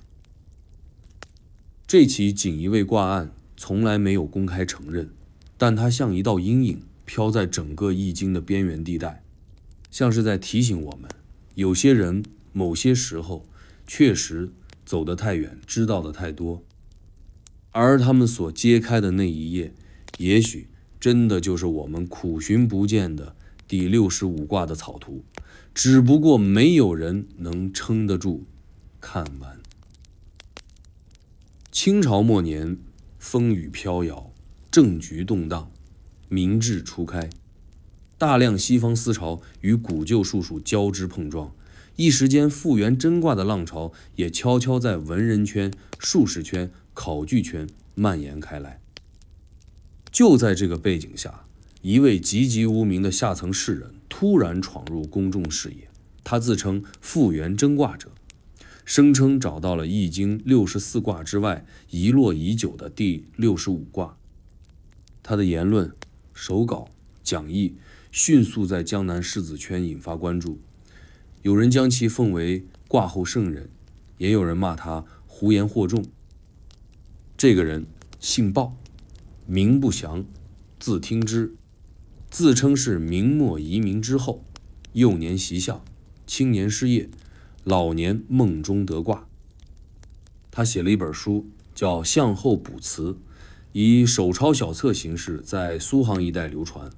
Speaker 1: 这起锦衣卫挂案从来没有公开承认，但它像一道阴影飘在整个易经的边缘地带，像是在提醒我们，有些人某些时候确实走得太远，知道的太多，而他们所揭开的那一页，也许真的就是我们苦寻不见的第65卦的草图，只不过没有人能撑得住看完。清朝末年，风雨飘摇，政局动荡，民智初开，大量西方思潮与古旧术数交织碰撞，一时间复原真卦的浪潮也悄悄在文人圈、术士圈、考据圈蔓延开来。就在这个背景下，一位籍籍无名的下层士人突然闯入公众视野，他自称复原真卦者，声称找到了易经64卦之外遗落已久的第65卦。他的言论、手稿、讲义迅速在江南士子圈引发关注，有人将其奉为卦后圣人，也有人骂他胡言惑众。这个人姓鲍，名不详，字听之，自称是明末遗民之后，幼年习相，青年失业，老年梦中得卦。他写了一本书叫《向后卜辞》，以手抄小册形式在苏杭一带流传。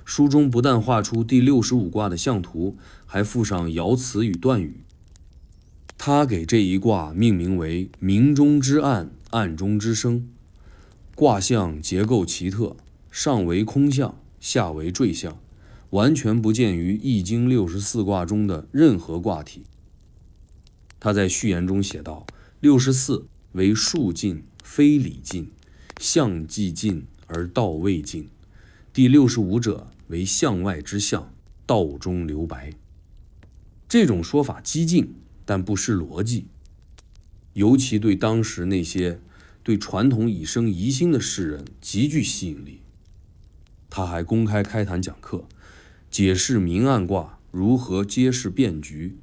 Speaker 1: 书中不但画出第65卦的象图，还附上爻辞与断语。他给这一卦命名为明中之暗，暗中之生。卦象结构奇特，上为空象，下为坠象，完全不见于易经64卦中的任何卦体。他在序言中写道：64为数尽，非理尽，象既尽而道未尽。第65者为象外之象，道中留白。这种说法激进，但不失逻辑，尤其对当时那些对传统已生疑心的士人极具吸引力。他还公开开坛讲课，解释明暗卦如何揭示变局，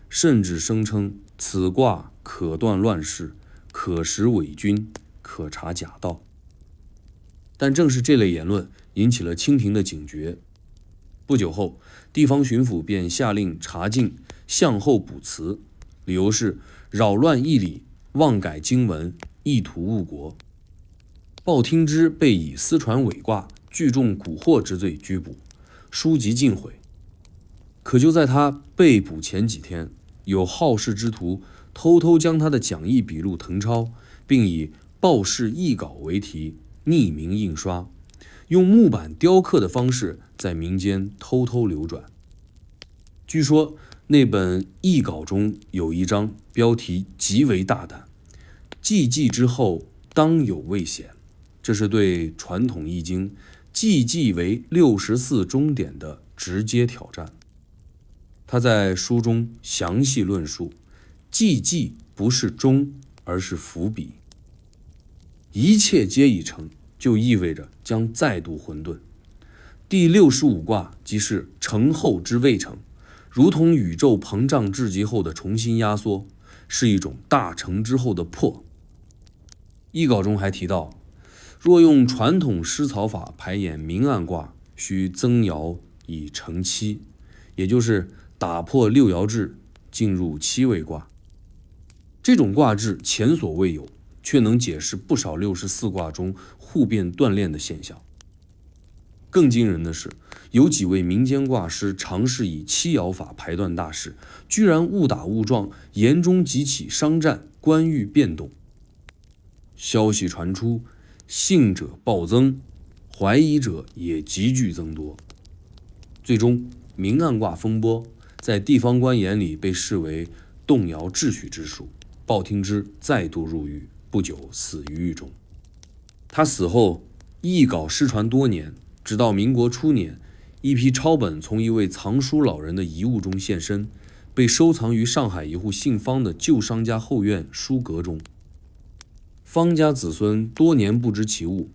Speaker 1: 甚至声称此卦可断乱世，可识伪君，可察假道。但正是这类言论引起了清廷的警觉。不久后，地方巡抚便下令查禁《向后卜辞》，理由是扰乱义理，妄改经文，意图误国。鲍听之被以私传伪卦、聚众蛊惑之罪拘捕，书籍尽毁。可就在他被捕前几天，有好事之徒偷偷将他的讲义笔录誊抄，并以鲍氏译稿为题匿名印刷，用木板雕刻的方式在民间偷偷流转。据说那本译稿中有一章标题极为大胆，既济之后当有未显，这是对传统易经既济为64中典的直接挑战。他在书中详细论述，既济不是中，而是伏笔，一切皆已成，就意味着将再度混沌。第65卦即是成后之未成，如同宇宙膨胀至极后的重新压缩，是一种大成之后的破。译稿中还提到，若用传统诗草法排演明暗卦，需增爻以成七，也就是打破六爻制，进入七位卦。这种卦制前所未有，却能解释不少64卦中互变断裂的现象。更惊人的是，有几位民间卦师尝试以七爻法排断大势，居然误打误撞，言中即起商战，官欲变动。消息传出，信者暴增，怀疑者也急剧增多。最终，明暗卦风波在地方官眼里被视为动摇秩序之术，鲍听之再度入狱，不久死于狱中。他死后，译稿失传多年，直到民国初年，一批抄本从一位藏书老人的遗物中现身，被收藏于上海一户姓方的旧商家后院书阁中。方家子孙多年不知其物，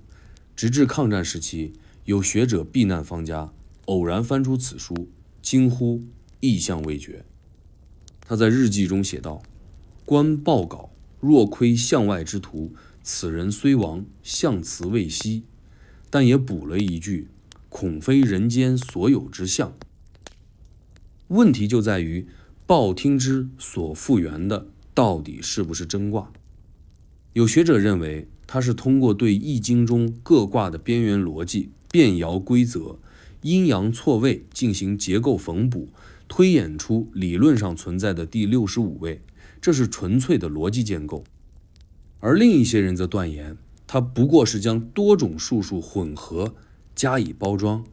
Speaker 1: 直至抗战时期，有学者避难方家，偶然翻出此书，惊呼异象未绝。他在日记中写道：观报稿，若窥象外之图，此人虽亡，象辞未息，但也补了一句，恐非人间所有之象。问题就在于鲍听之所复原的到底是不是真卦。有学者认为，他是通过对易经中各卦的边缘逻辑、变爻规则、阴阳错位进行结构缝补，推演出理论上存在的第65位，这是纯粹的逻辑建构。而另一些人则断言，他不过是将多种术数混合加以包装，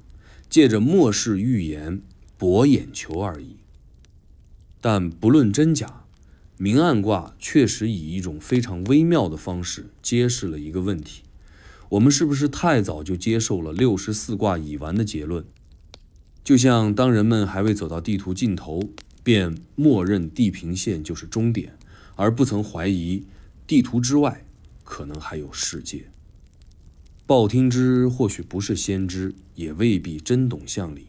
Speaker 1: 借着末世预言博眼球而已。但不论真假，明暗卦确实以一种非常微妙的方式揭示了一个问题：我们是不是太早就接受了64卦已完的结论？就像当人们还未走到地图尽头，便默认地平线就是终点，而不曾怀疑地图之外可能还有世界。鲍听之或许不是先知，也未必真懂相理，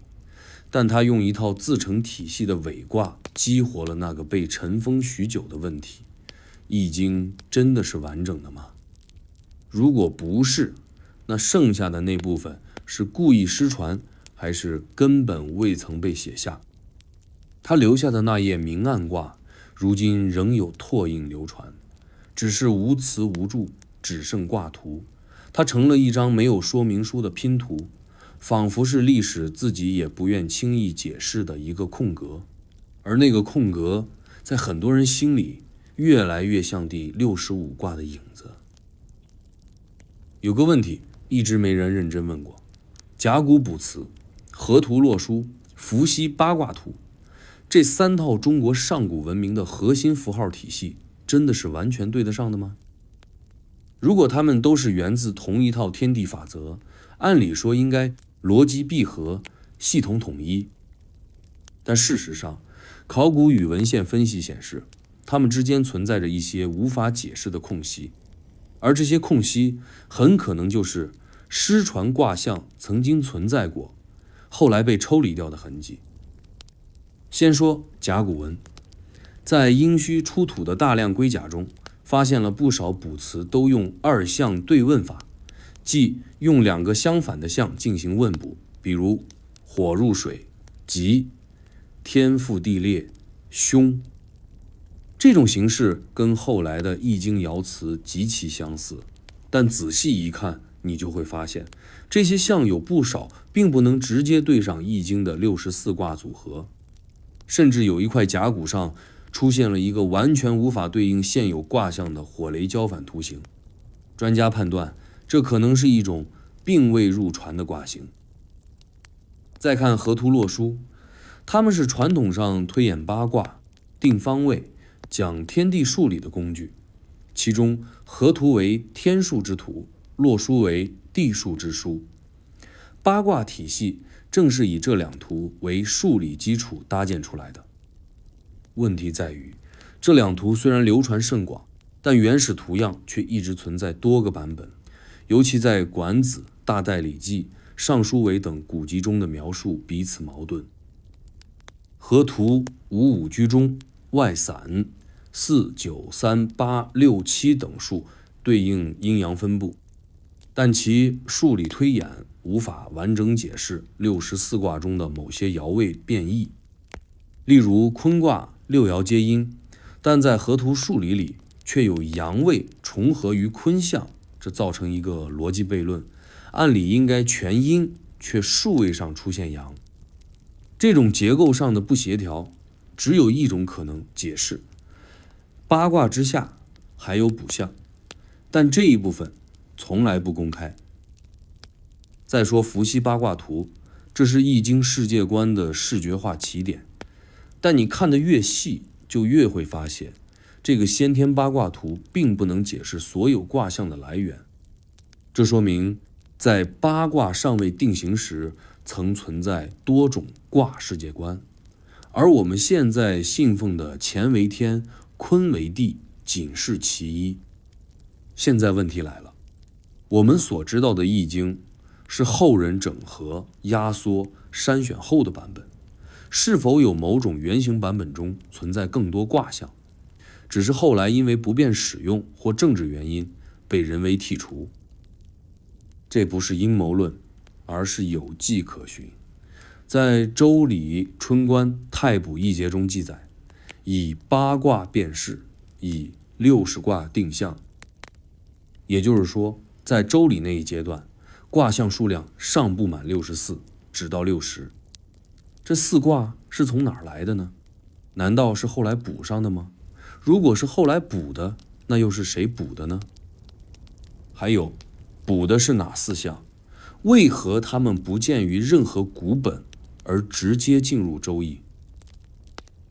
Speaker 1: 但他用一套自成体系的伪卦激活了那个被尘封许久的问题：易经真的是完整的吗？如果不是，那剩下的那部分是故意失传，还是根本未曾被写下？他留下的那页明暗卦，如今仍有拓印流传，只是无词无注，只剩卦图。它成了一张没有说明书的拼图，仿佛是历史自己也不愿轻易解释的一个空格。而那个空格，在很多人心里越来越像第65卦的影子。有个问题一直没人认真问过：甲骨卜辞、河图洛书、伏羲八卦图，这3套中国上古文明的核心符号体系，真的是完全对得上的吗？如果它们都是源自同一套天地法则，按理说应该逻辑闭合，系统统一。但事实上，考古与文献分析显示，它们之间存在着一些无法解释的空隙，而这些空隙很可能就是失传卦象曾经存在过，后来被抽离掉的痕迹。先说甲骨文，在殷墟出土的大量龟甲中，发现了不少卜辞都用2象对问法，即用2个相反的象进行问卜，比如火入水、吉；天覆地裂、凶。这种形式跟后来的易经爻辞极其相似，但仔细一看，你就会发现，这些象有不少并不能直接对上易经的64卦组合，甚至有一块甲骨上出现了一个完全无法对应现有卦象的火雷交反图形。专家判断，这可能是一种并未入传的卦形。再看河图洛书，它们是传统上推演八卦、定方位、讲天地数理的工具，其中河图为天数之图，洛书为地数之书。八卦体系正是以这2图为数理基础搭建出来的。问题在于，这2图虽然流传甚广，但原始图样却一直存在多个版本，尤其在《管子》《大代礼记》《尚书韦》等古籍中的描述彼此矛盾。河图5、5居中，外散4、9、3、8、6、7等数对应阴阳分布，但其数理推演无法完整解释64卦中的某些爻位变异。例如坤卦6爻皆阴，但在河图数理里却有阳位重合于坤象，这造成一个逻辑悖论。按理应该全阴，却数位上出现阳。这种结构上的不协调，只有一种可能解释：八卦之下还有卜象，但这一部分从来不公开。再说伏羲八卦图，这是易经世界观的视觉化起点，但你看得越细，就越会发现，这个先天八卦图并不能解释所有卦象的来源。这说明，在八卦尚未定型时，曾存在多种卦世界观，而我们现在信奉的乾为天，坤为地，仅是其一。现在问题来了，我们所知道的易经是后人整合、压缩、筛选后的版本，是否有某种原型版本中存在更多卦象，只是后来因为不便使用或政治原因被人为剔除？这不是阴谋论，而是有迹可循。在《周礼·春官·太卜一节》中记载，以八卦辨识，以60卦定向。也就是说，在周礼那一阶段，卦象数量尚不满64，只到60。这4卦是从哪儿来的呢？难道是后来补上的吗？如果是后来补的，那又是谁补的呢？还有，补的是哪4项？为何它们不见于任何古本，而直接进入周易？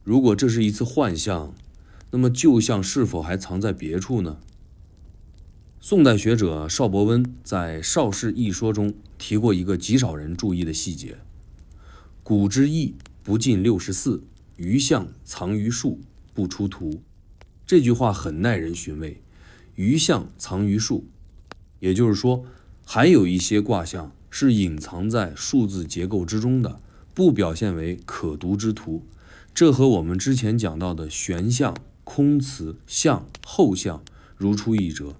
Speaker 1: 如果这是一次幻象，那么旧象是否还藏在别处呢？宋代学者邵伯温在《邵氏易说》中提过一个极少人注意的细节：古之易不尽64，余象藏于数，不出图。这句话很耐人寻味。余象藏于数，也就是说，还有一些卦象是隐藏在数字结构之中的，不表现为可读之图。这和我们之前讲到的玄象、空词、象、后象如出一辙。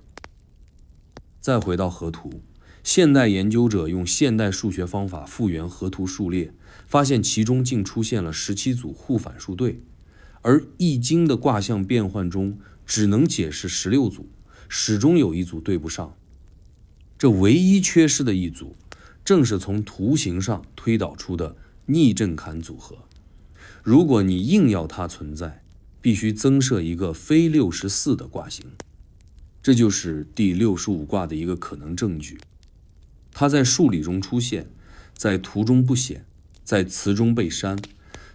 Speaker 1: 再回到河图，现代研究者用现代数学方法复原河图数列，发现其中竟出现了17组互反数对，而易经的卦象变换中只能解释16组，始终有一组对不上。这唯一缺失的一组，正是从图形上推导出的逆震坎组合。如果你硬要它存在，必须增设一个非64的卦形，这就是第65卦的一个可能证据。它在数理中出现，在图中不显，在词中被删，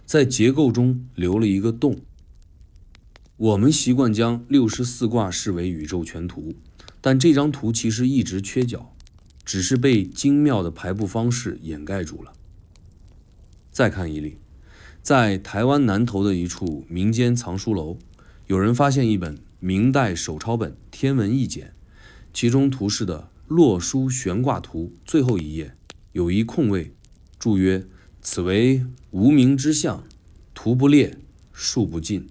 Speaker 1: 在结构中留了一个洞。我们习惯将64卦视为宇宙全图，但这张图其实一直缺角，只是被精妙的排布方式掩盖住了。再看一例，在台湾南投的一处民间藏书楼，有人发现一本明代手抄本《天文易简》，其中图示的洛书悬卦图最后一页有一空位，注曰：“此为无名之象，图不列，数不尽。”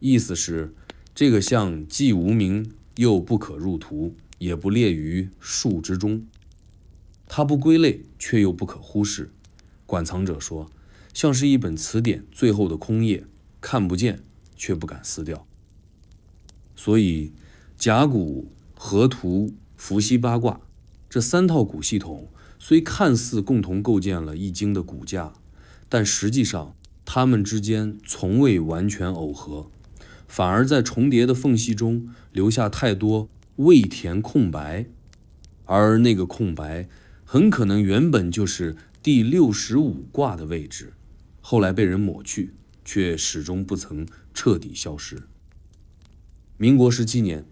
Speaker 1: 意思是这个象既无名又不可入图，也不列于数之中。它不归类，却又不可忽视。馆藏者说，像是一本词典最后的空页，看不见却不敢撕掉。所以甲骨、河图、伏羲八卦这3套古系统虽看似共同构建了易经的骨架，但实际上它们之间从未完全耦合，反而在重叠的缝隙中留下太多未填空白，而那个空白很可能原本就是第65卦的位置，后来被人抹去，却始终不曾彻底消失。民国17年，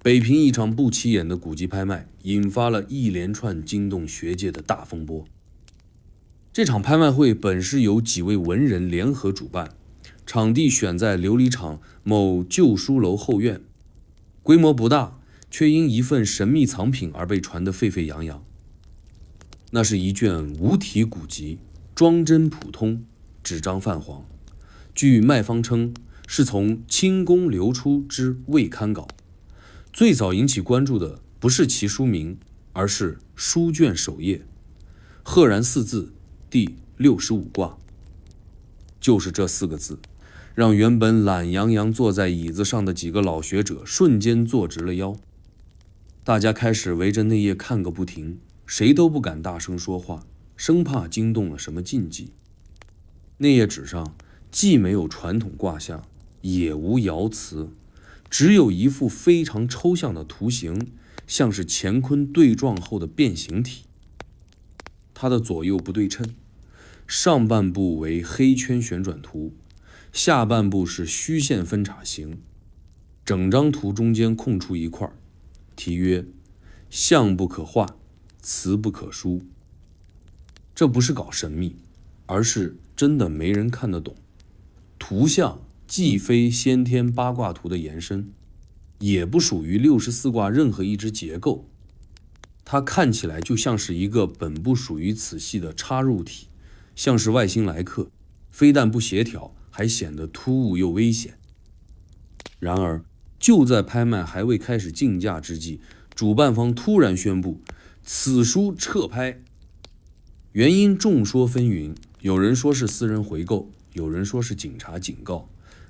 Speaker 1: 北平一场不起眼的古籍拍卖引发了一连串惊动学界的大风波。这场拍卖会本是由几位文人联合主办，场地选在琉璃厂某旧书楼后院，规模不大，却因一份神秘藏品而被传得沸沸扬扬。那是一卷无题古籍，装帧普通，纸张泛黄。据卖方称，是从清宫流出之未刊稿。最早引起关注的不是其书名，而是书卷首页，赫然4字，第65卦。就是这4个字，让原本懒洋洋坐在椅子上的几个老学者瞬间坐直了腰。大家开始围着那页看个不停，谁都不敢大声说话，生怕惊动了什么禁忌。那页纸上既没有传统卦象，也无爻辞，只有一幅非常抽象的图形，像是乾坤对撞后的变形体。它的左右不对称，上半部为黑圈旋转图，下半部是虚线分叉形。整张图中间空出一块，题曰：“象不可画，辞不可书。”这不是搞神秘，而是真的没人看得懂。图像既非先天八卦图的延伸，也不属于64卦任何一支结构，它看起来就像是一个本不属于此系的插入体，像是外星来客，非但不协调，还显得突兀又危险。然而就在拍卖还未开始竞价之际，主办方突然宣布此书撤拍。原因众说纷纭，有人说是私人回购，有人说是警察警告，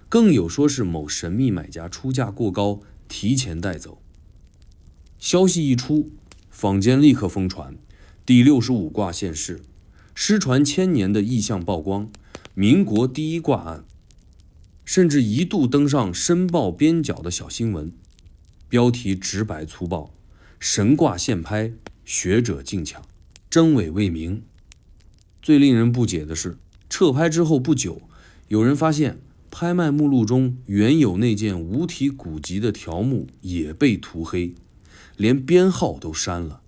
Speaker 1: 更有说是某神秘买家出价过高，提前带走。消息一出，坊间立刻疯传第65卦现世，失传1000年的异象曝光，民国第一卦案，甚至一度登上申报边角的小新闻，标题直白粗暴：神卦现拍，学者竞抢，真伪未明。最令人不解的是，撤拍之后不久，有人发现拍卖目录中原有那件无题古籍的条目也被涂黑，连编号都删了。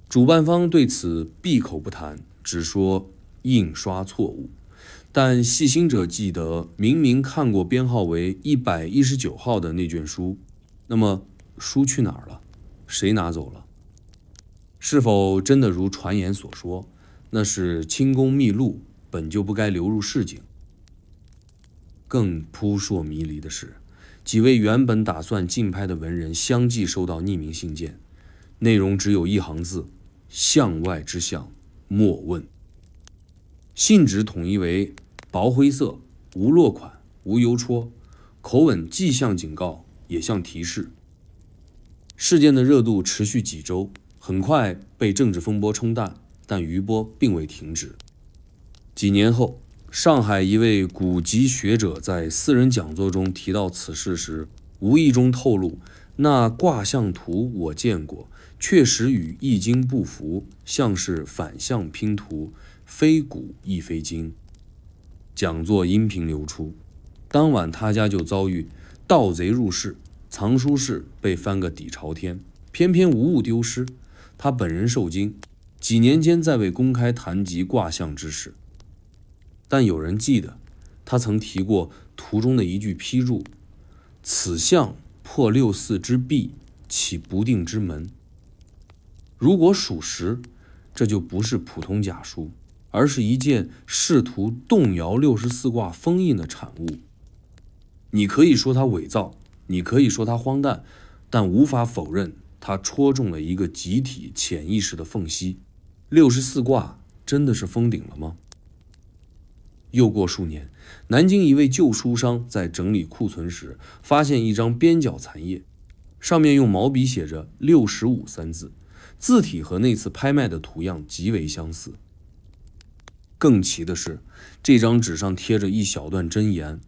Speaker 1: 主办方对此闭口不谈，只说印刷错误。但细心者记得，明明看过编号为119号的那卷书，那么书去哪儿了？谁拿走了？是否真的如传言所说，那是清宫秘录，本就不该流入市井？更扑朔迷离的是，几位原本打算竞拍的文人相继收到匿名信件，内容只有一行字：向外之相，莫问。信纸统一为薄灰色，无落款，无邮戳，口吻既像警告，也像提示。事件的热度持续几周，很快被政治风波冲淡，但余波并未停止。几年后，上海一位古籍学者在私人讲座中提到此事时，无意中透露，那卦象图我见过，确实与易经不符，像是反向拼图，非古亦非今。讲座音频流出，当晚他家就遭遇盗贼入室，藏书室被翻个底朝天，偏偏无物丢失。他本人受惊，几年间再未公开谈及卦象之事。但有人记得，他曾提过图中的一句批注：此象破六四之壁，起不定之门。如果属实，这就不是普通假书，而是一件试图动摇64卦封印的产物。你可以说它伪造，你可以说它荒诞，但无法否认它戳中了一个集体潜意识的缝隙。64卦真的是封顶了吗？又过数年，南京一位旧书商在整理库存时，发现一张边角残页，上面用毛笔写着65三字，字体和那次拍卖的图样极为相似。更奇的是，这张纸上贴着一小段箴言：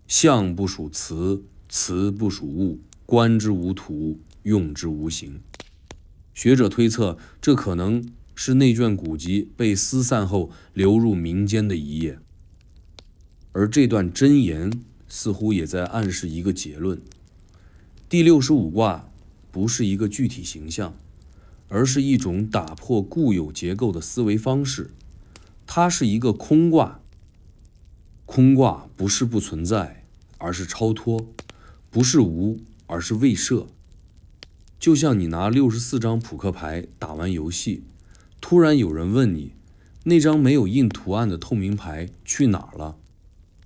Speaker 1: 象不属辞，辞不属物，观之无图，用之无形。学者推测，这可能是那卷古籍被撕散后流入民间的一页。而这段箴言似乎也在暗示一个结论：第65卦不是一个具体形象，而是一种打破固有结构的思维方式。它是一个空卦。空卦不是不存在，而是超脱；不是无，而是未设。就像你拿64张扑克牌打完游戏，突然有人问你，那张没有印图案的透明牌去哪儿了？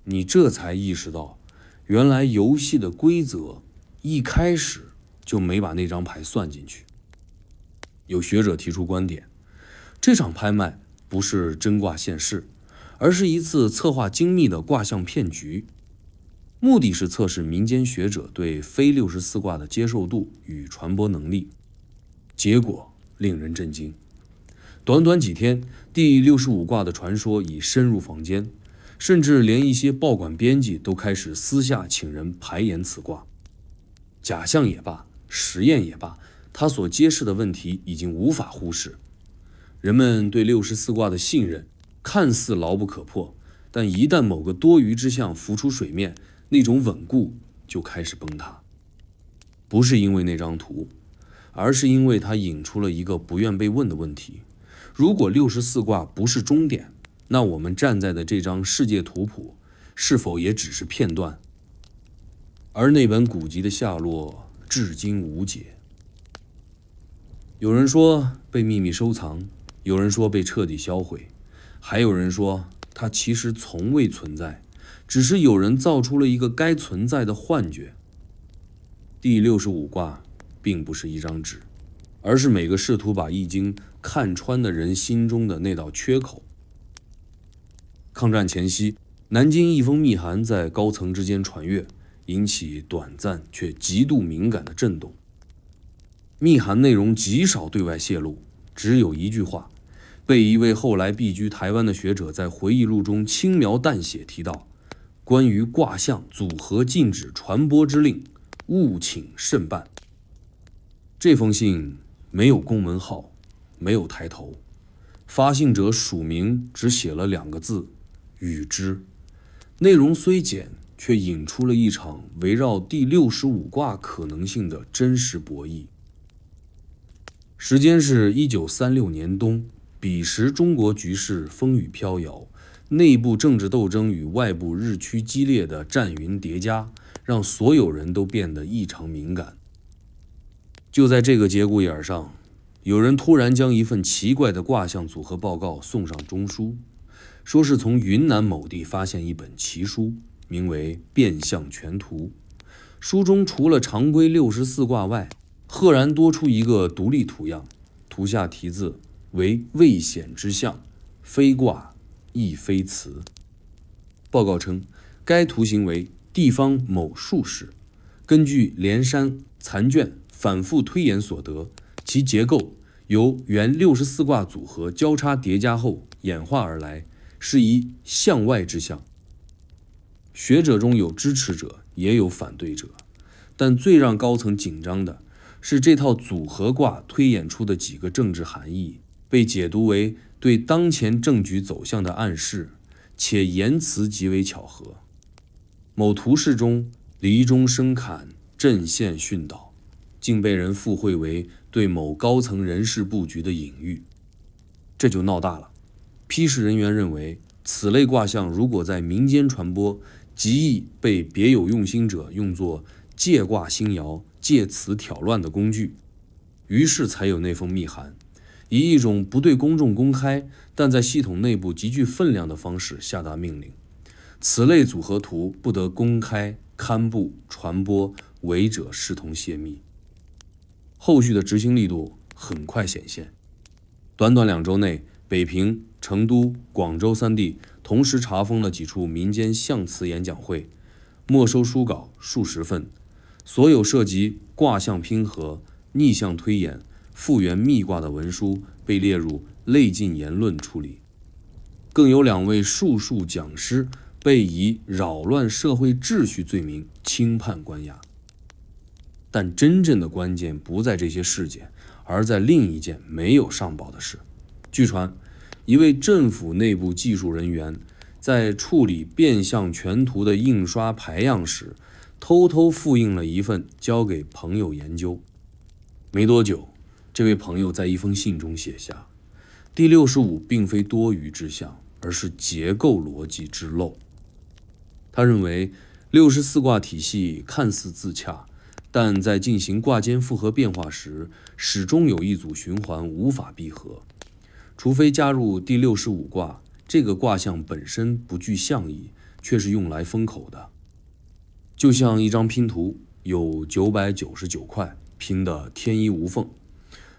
Speaker 1: 你这才意识到，原来游戏的规则一开始就没把那张牌算进去。有学者提出观点，这场拍卖不是真卦现世，而是一次策划精密的卦象骗局，目的是测试民间学者对非64卦的接受度与传播能力。结果令人震惊，短短几天，第65卦的传说已深入坊间，甚至连一些报馆编辑都开始私下请人排演此卦。假象也罢，实验也罢，他所揭示的问题已经无法忽视。人们对64卦的信任看似牢不可破，但一旦某个多余之象浮出水面，那种稳固就开始崩塌。不是因为那张图，而是因为它引出了一个不愿被问的问题：如果64卦不是终点，那我们站在的这张世界图谱是否也只是片段？而那本古籍的下落至今无解。有人说被秘密收藏，有人说被彻底销毁，还有人说它其实从未存在，只是有人造出了一个该存在的幻觉。第65卦并不是一张纸，而是每个试图把易经看穿的人心中的那道缺口。抗战前夕，南京一封密函在高层之间传阅，引起短暂却极度敏感的震动。密函内容极少对外泄露，只有一句话，被一位后来避居台湾的学者在回忆录中轻描淡写提到：关于卦象组合禁止传播之令，务请慎办。这封信没有公文号，没有抬头，发信者署名只写了2个字：与之。内容虽简，却引出了一场围绕第65卦可能性的真实博弈。时间是1936年冬，彼时中国局势风雨飘摇，内部政治斗争与外部日趋激烈的战云叠加，让所有人都变得异常敏感。就在这个节骨眼上，有人突然将一份奇怪的卦象组合报告送上中书，说是从云南某地发现一本奇书，名为《变相全图》。书中除了常规64卦外，赫然多出一个独立图样，图下题字为未显之象，非卦亦非辞。报告称，该图形为地方某术士根据连山残卷反复推演所得，其结构由原64卦组合交叉叠加后演化而来，是一向外之象。学者中有支持者，也有反对者，但最让高层紧张的是这套组合卦推演出的几个政治含义被解读为对当前政局走向的暗示，且言辞极为巧合。某图示中离中生坎，震县训导，竟被人附会为对某高层人事布局的隐喻，这就闹大了。批示人员认为，此类卦象如果在民间传播，极易被别有用心者用作借卦兴谣、借此挑乱的工具，于是才有那封密函，以一种不对公众公开，但在系统内部极具分量的方式下达命令：此类组合图不得公开刊布传播，违者视同泄密。后续的执行力度很快显现，短短2周内，北平、成都、广州3地同时查封了几处民间象辞演讲会，没收书稿数十份，所有涉及卦象拼合、逆向推演、复原密卦的文书被列入类禁言论处理，更有2位术数讲师被以扰乱社会秩序罪名轻判关押。但真正的关键不在这些事件，而在另一件没有上报的事。据传，一位政府内部技术人员在处理变相全图的印刷排样时，偷偷复印了一份交给朋友研究。没多久，这位朋友在一封信中写下，第65并非多余之象，而是结构逻辑之漏。他认为64卦体系看似自洽，但在进行卦间复合变化时，始终有一组循环无法闭合，除非加入第65卦，这个卦象本身不具象意，却是用来封口的。就像一张拼图，有999块，拼得天衣无缝，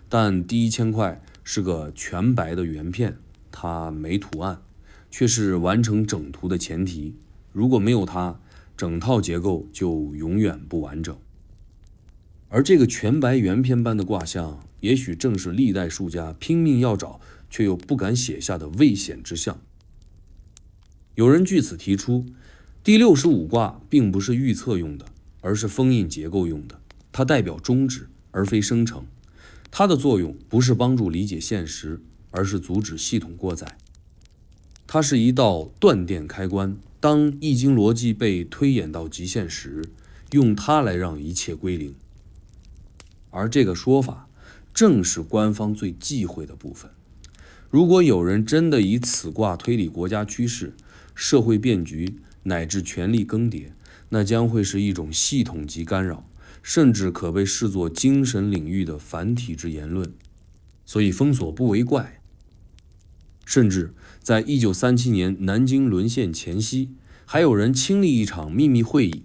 Speaker 1: 但第1000块是个全白的圆片，它没图案，却是完成整图的前提。如果没有它，整套结构就永远不完整。而这个全白圆片般的卦象，也许正是历代术家拼命要找却又不敢写下的未显之象。有人据此提出，第65卦并不是预测用的，而是封印结构用的，它代表终止而非生成。它的作用不是帮助理解现实，而是阻止系统过载。它是一道断电开关，当易经逻辑被推演到极限时，用它来让一切归零。而这个说法正是官方最忌讳的部分。如果有人真的以此卦推理国家趋势、社会变局乃至权力更迭，那将会是一种系统级干扰，甚至可被视作精神领域的反体制言论，所以封锁不为怪。甚至在1937年南京沦陷前夕，还有人亲历一场秘密会议，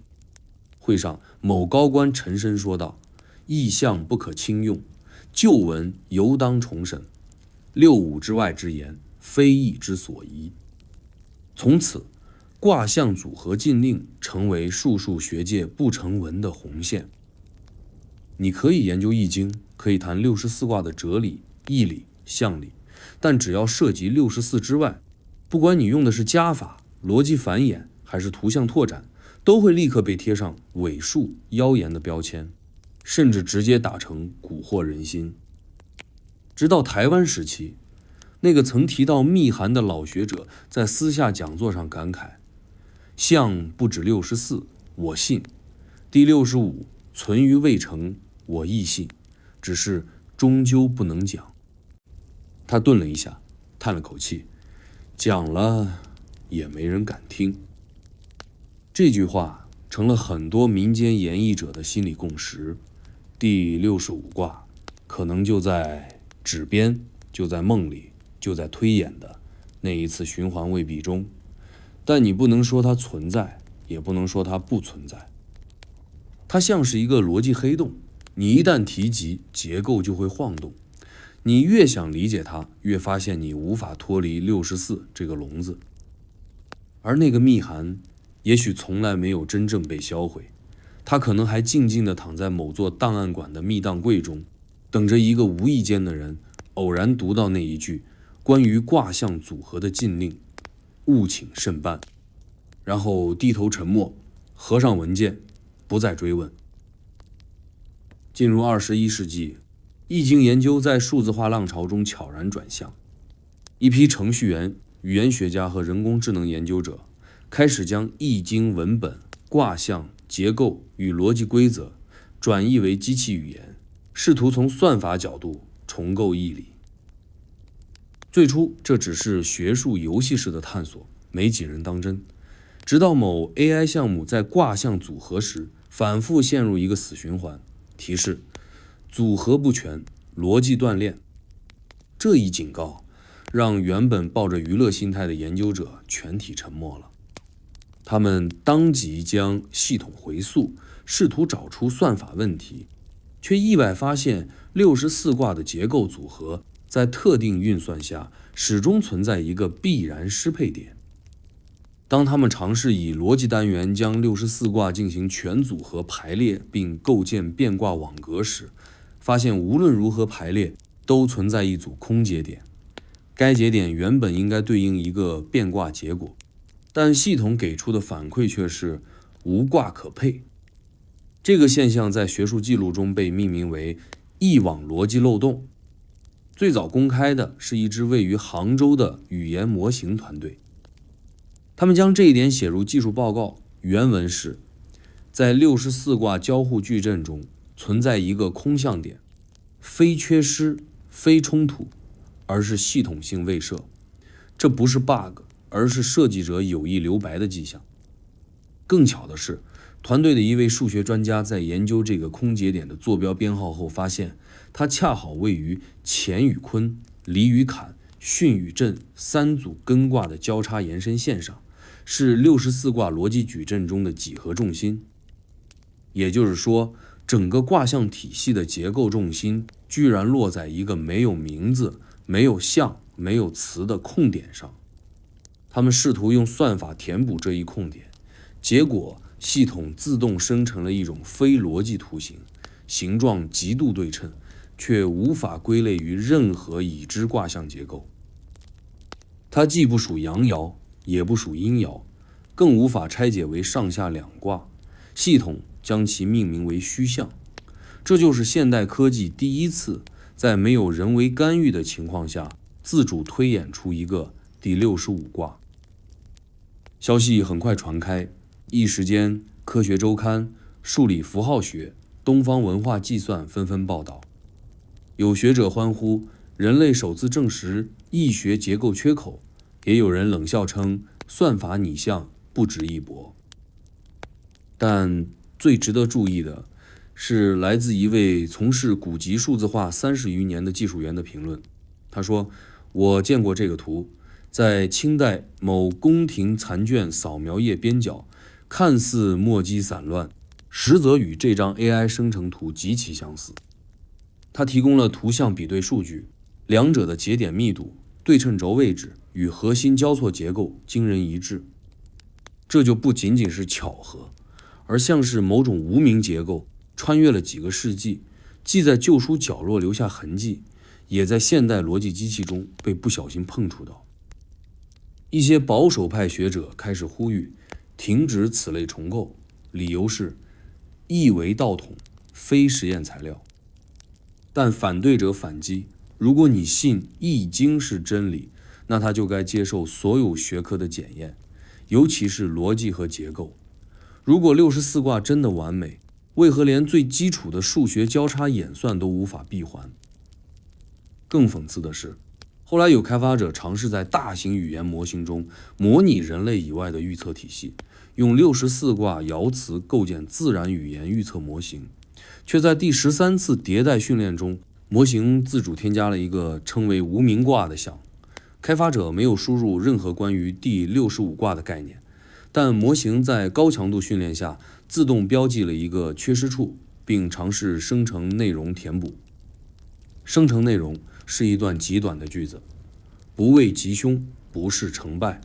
Speaker 1: 会上某高官沉声说道：意象不可轻用，旧文犹当重审，65之外之言，非议之所宜。从此，卦象组合禁令成为术数学界不成文的红线。你可以研究易经，可以谈64卦的哲理、义理、象理，但只要涉及64之外，不管你用的是加法、逻辑繁衍还是图像拓展，都会立刻被贴上伪术、妖言的标签，甚至直接打成蛊惑人心。直到台湾时期，那个曾提到密函的老学者在私下讲座上感慨：象不止64，我信；第65存于未成，我亦信，只是终究不能讲。他顿了一下，叹了口气，讲了也没人敢听。这句话成了很多民间演绎者的心理共识，第65卦可能就在指边就在梦里，就在推演的那一次循环未必中，但你不能说它存在，也不能说它不存在。它像是一个逻辑黑洞，你一旦提及，结构就会晃动。你越想理解它，越发现你无法脱离64这个笼子。而那个密函也许从来没有真正被销毁，它可能还静静地躺在某座档案馆的密档柜中，等着一个无意间的人偶然读到那一句关于卦象组合的禁令，务请慎办，然后低头沉默，合上文件，不再追问。进入21世纪，易经研究在数字化浪潮中悄然转向，一批程序员、语言学家和人工智能研究者开始将易经文本、卦象、结构与逻辑规则转译为机器语言，试图从算法角度重构义理。最初这只是学术游戏式的探索，没几人当真，直到某 AI 项目在卦象组合时反复陷入一个死循环，提示组合不全，逻辑断裂。这一警告让原本抱着娱乐心态的研究者全体沉默了。他们当即将系统回溯，试图找出算法问题，却意外发现64卦的结构组合在特定运算下始终存在一个必然失配点。当他们尝试以逻辑单元将64卦进行全组合排列并构建变卦网格时，发现无论如何排列都存在一组空节点，该节点原本应该对应一个变卦结果，但系统给出的反馈却是无卦可配。这个现象在学术记录中被命名为异网逻辑漏洞。最早公开的是一支位于杭州的语言模型团队，他们将这一点写入技术报告，原文是：在64卦交互矩阵中存在一个空相点，非缺失，非冲突，而是系统性未设。这不是 bug， 而是设计者有意留白的迹象。更巧的是，团队的一位数学专家在研究这个空节点的坐标编号后发现，它恰好位于乾与坤、离与坎、巽与震三组艮卦的交叉延伸线上，是64卦逻辑矩阵中的几何重心。也就是说，整个卦象体系的结构重心居然落在一个没有名字、没有象、没有词的空点上。他们试图用算法填补这一空点，结果系统自动生成了一种非逻辑图形，形状极度对称，却无法归类于任何已知卦象结构。它既不属阳爻，也不属阴爻，更无法拆解为上下两卦，系统将其命名为虚象。这就是现代科技第一次在没有人为干预的情况下自主推演出一个第65卦。消息很快传开，一时间科学周刊、数理符号学、东方文化计算纷纷报道。有学者欢呼人类首次证实易学结构缺口，也有人冷笑称算法拟像不值一驳。但最值得注意的是来自一位从事古籍数字化30余年的技术员的评论。他说，我见过这个图，在清代某宫廷残卷扫描页边角，看似墨迹散乱，实则与这张 AI 生成图极其相似。它提供了图像比对数据，两者的节点密度、对称轴位置与核心交错结构惊人一致。这就不仅仅是巧合，而像是某种无名结构穿越了几个世纪，既在旧书角落留下痕迹，也在现代逻辑机器中被不小心碰触到。一些保守派学者开始呼吁停止此类重构，理由是易为道统，非实验材料。但反对者反击，如果你信易经是真理，那它就该接受所有学科的检验，尤其是逻辑和结构。如果64卦真的完美，为何连最基础的数学交叉演算都无法闭环？更讽刺的是，后来有开发者尝试在大型语言模型中模拟人类以外的预测体系，用64卦爻辞构建自然语言预测模型，却在第13次迭代训练中模型自主添加了一个称为无名卦的项，开发者没有输入任何关于第65卦的概念，但模型在高强度训练下自动标记了一个缺失处，并尝试生成内容填补。生成内容是一段极短的句子：不畏吉凶，不视成败，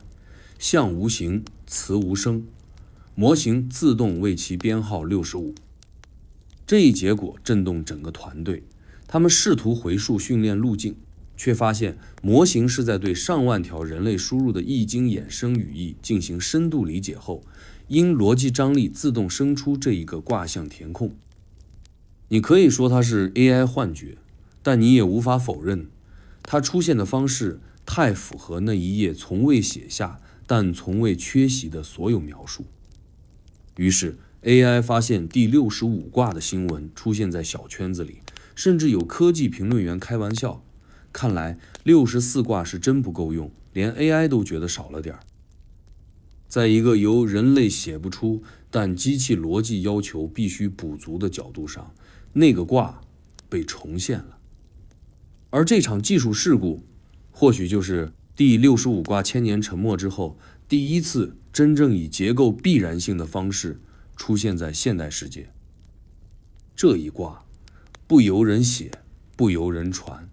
Speaker 1: 象无形，辞无声。模型自动为其编号65。这一结果震动整个团队，他们试图回溯训练路径，却发现模型是在对上万条人类输入的易经衍生语义进行深度理解后，因逻辑张力自动生出这一个卦象填空。你可以说它是 AI 幻觉，但你也无法否认，它出现的方式太符合那一页从未写下但从未缺席的所有描述。于是 AI 发现第65卦的新闻出现在小圈子里，甚至有科技评论员开玩笑，看来64卦是真不够用，连 AI 都觉得少了点儿。在一个由人类写不出但机器逻辑要求必须补足的角度上，那个卦被重现了。而这场技术事故或许就是第65卦千年沉默之后第一次真正以结构必然性的方式出现在现代世界。这一卦不由人写，不由人传，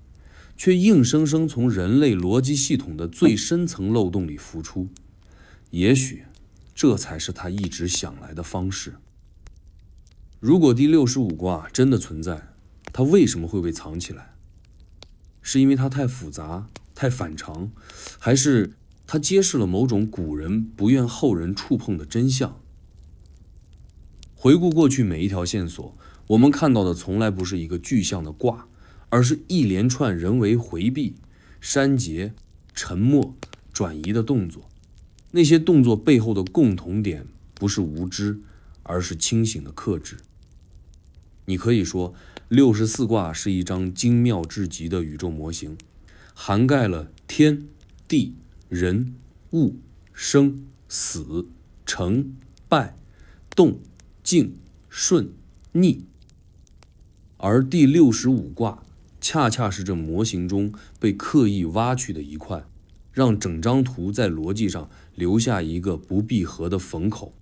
Speaker 1: 却硬生生从人类逻辑系统的最深层漏洞里浮出。也许这才是他一直想来的方式。如果第65卦真的存在，它为什么会被藏起来？是因为它太复杂、太反常，还是它揭示了某种古人不愿后人触碰的真相？回顾过去每一条线索，我们看到的从来不是一个具象的卦，而是一连串人为回避、删节、沉默、转移的动作。那些动作背后的共同点不是无知，而是清醒的克制。你可以说64卦是一张精妙至极的宇宙模型，涵盖了天、地、人、物、生、死、成、败、动、静、顺、逆。而第65卦恰恰是这模型中被刻意挖去的一块，让整张图在逻辑上留下一个不闭合的缝口。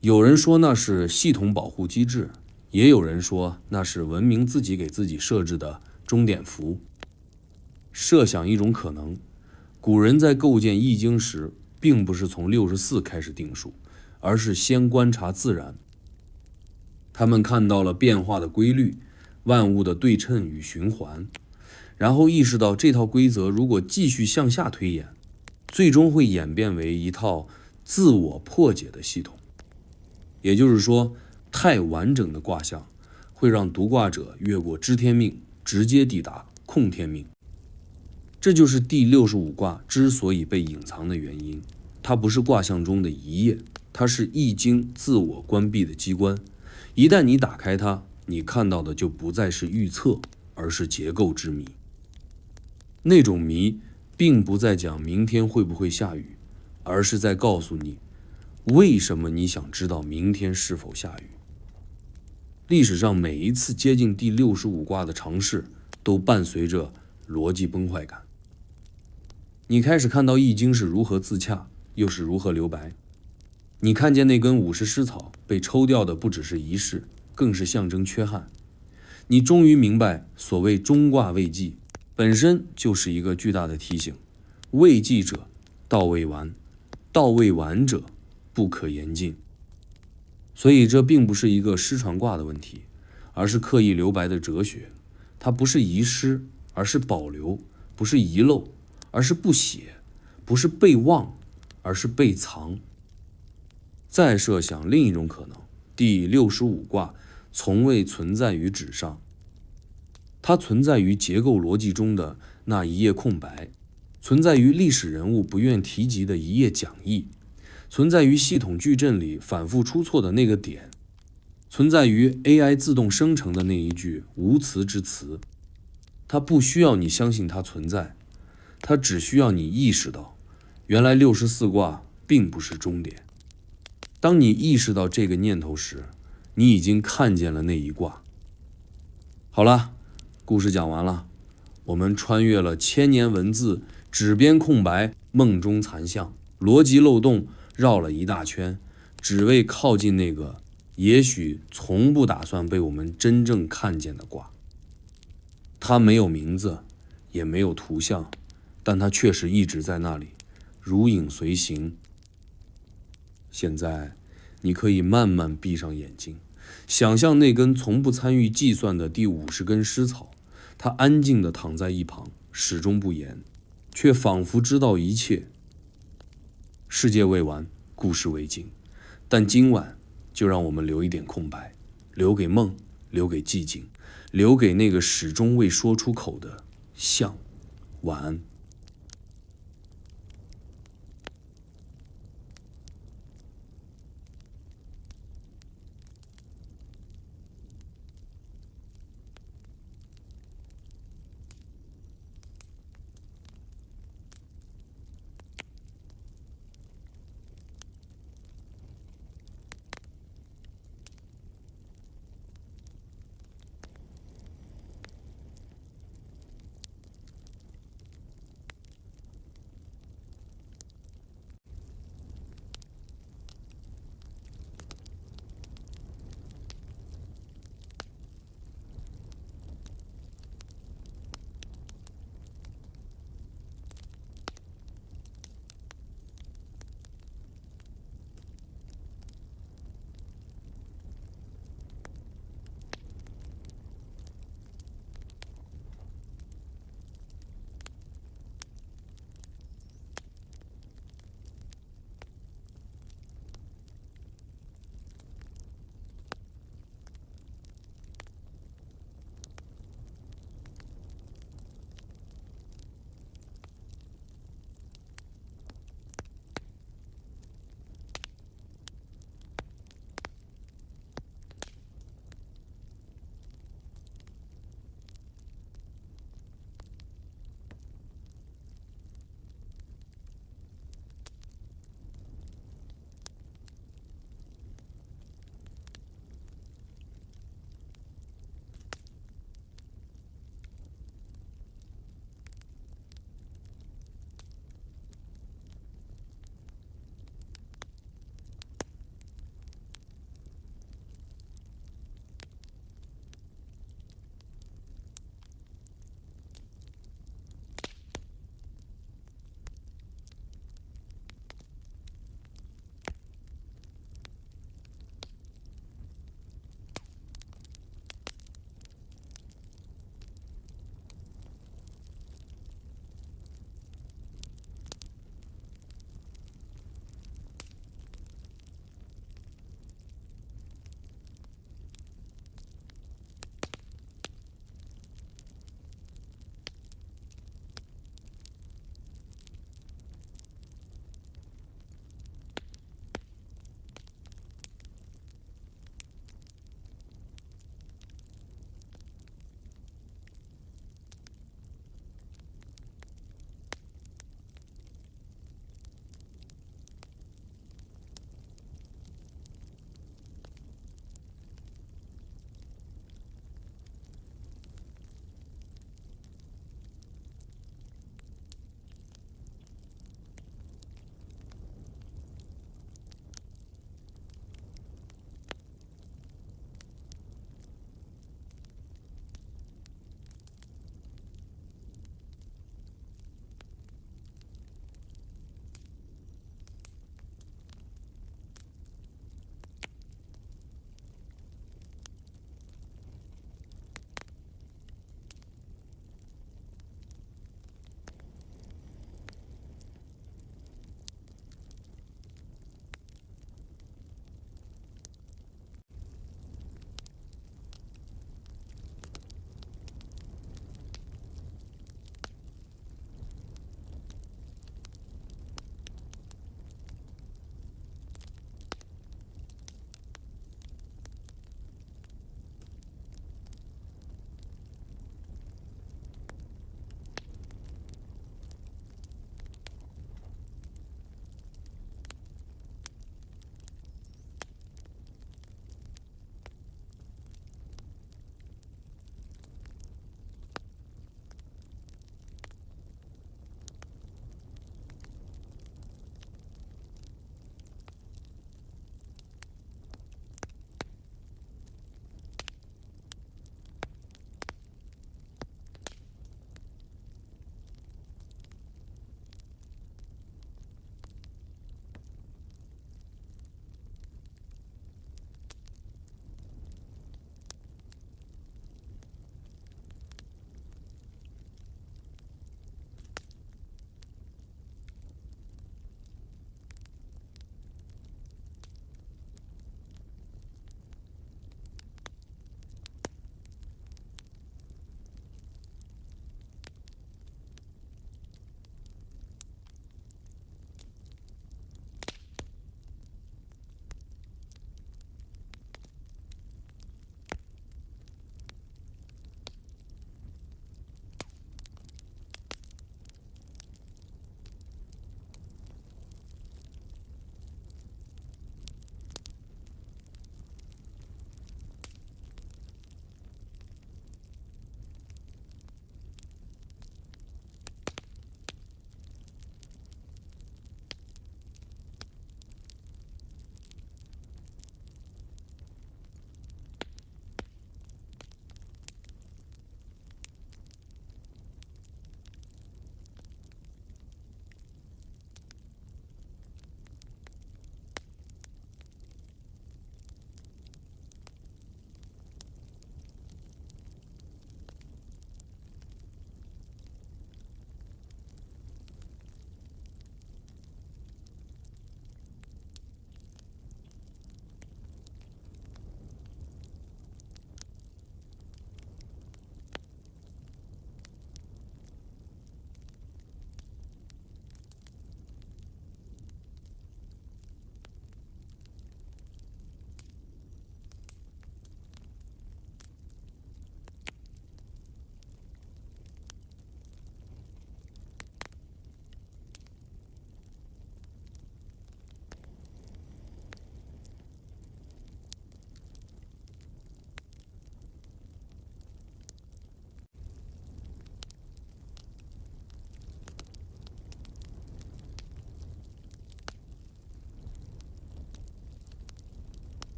Speaker 1: 有人说那是系统保护机制，也有人说那是文明自己给自己设置的钟点符。设想一种可能，古人在构建易经时，并不是从64开始定数，而是先观察自然。他们看到了变化的规律，万物的对称与循环，然后意识到这套规则如果继续向下推演，最终会演变为一套自我破解的系统。也就是说，太完整的卦象会让读卦者越过知天命，直接抵达控天命。这就是第65卦之所以被隐藏的原因。它不是卦象中的一页，它是易经自我关闭的机关。一旦你打开它，你看到的就不再是预测，而是结构之谜。那种谜并不在讲明天会不会下雨，而是在告诉你为什么你想知道明天是否下雨。历史上每一次接近第65卦的尝试都伴随着逻辑崩坏感。你开始看到易经是如何自洽，又是如何留白。你看见那根武士尸草被抽掉的不只是仪式，更是象征缺憾。你终于明白，所谓中卦未济，本身就是一个巨大的提醒：未济者，道未完；道未完者，不可言尽。所以这并不是一个失传卦的问题，而是刻意留白的哲学。它不是遗失，而是保留；不是遗漏，而是不写；不是被忘，而是被藏。再设想另一种可能，第65卦从未存在于纸上，它存在于结构逻辑中的那一页空白，存在于历史人物不愿提及的一页讲义，存在于系统矩阵里反复出错的那个点，存在于 AI 自动生成的那一句无词之词。它不需要你相信它存在，它只需要你意识到，原来64卦并不是终点。当你意识到这个念头时，你已经看见了那一卦。好了，故事讲完了，我们穿越了千年文字，纸边空白，梦中残像，逻辑漏洞，绕了一大圈，只为靠近那个也许从不打算被我们真正看见的卦。它没有名字，也没有图像，但它确实一直在那里，如影随形。现在你可以慢慢闭上眼睛，想象那根从不参与计算的第50根湿草，它安静地躺在一旁，始终不言，却仿佛知道一切。世界未完，故事未尽，但今晚就让我们留一点空白，留给梦，留给寂静，留给那个始终未说出口的像。晚安。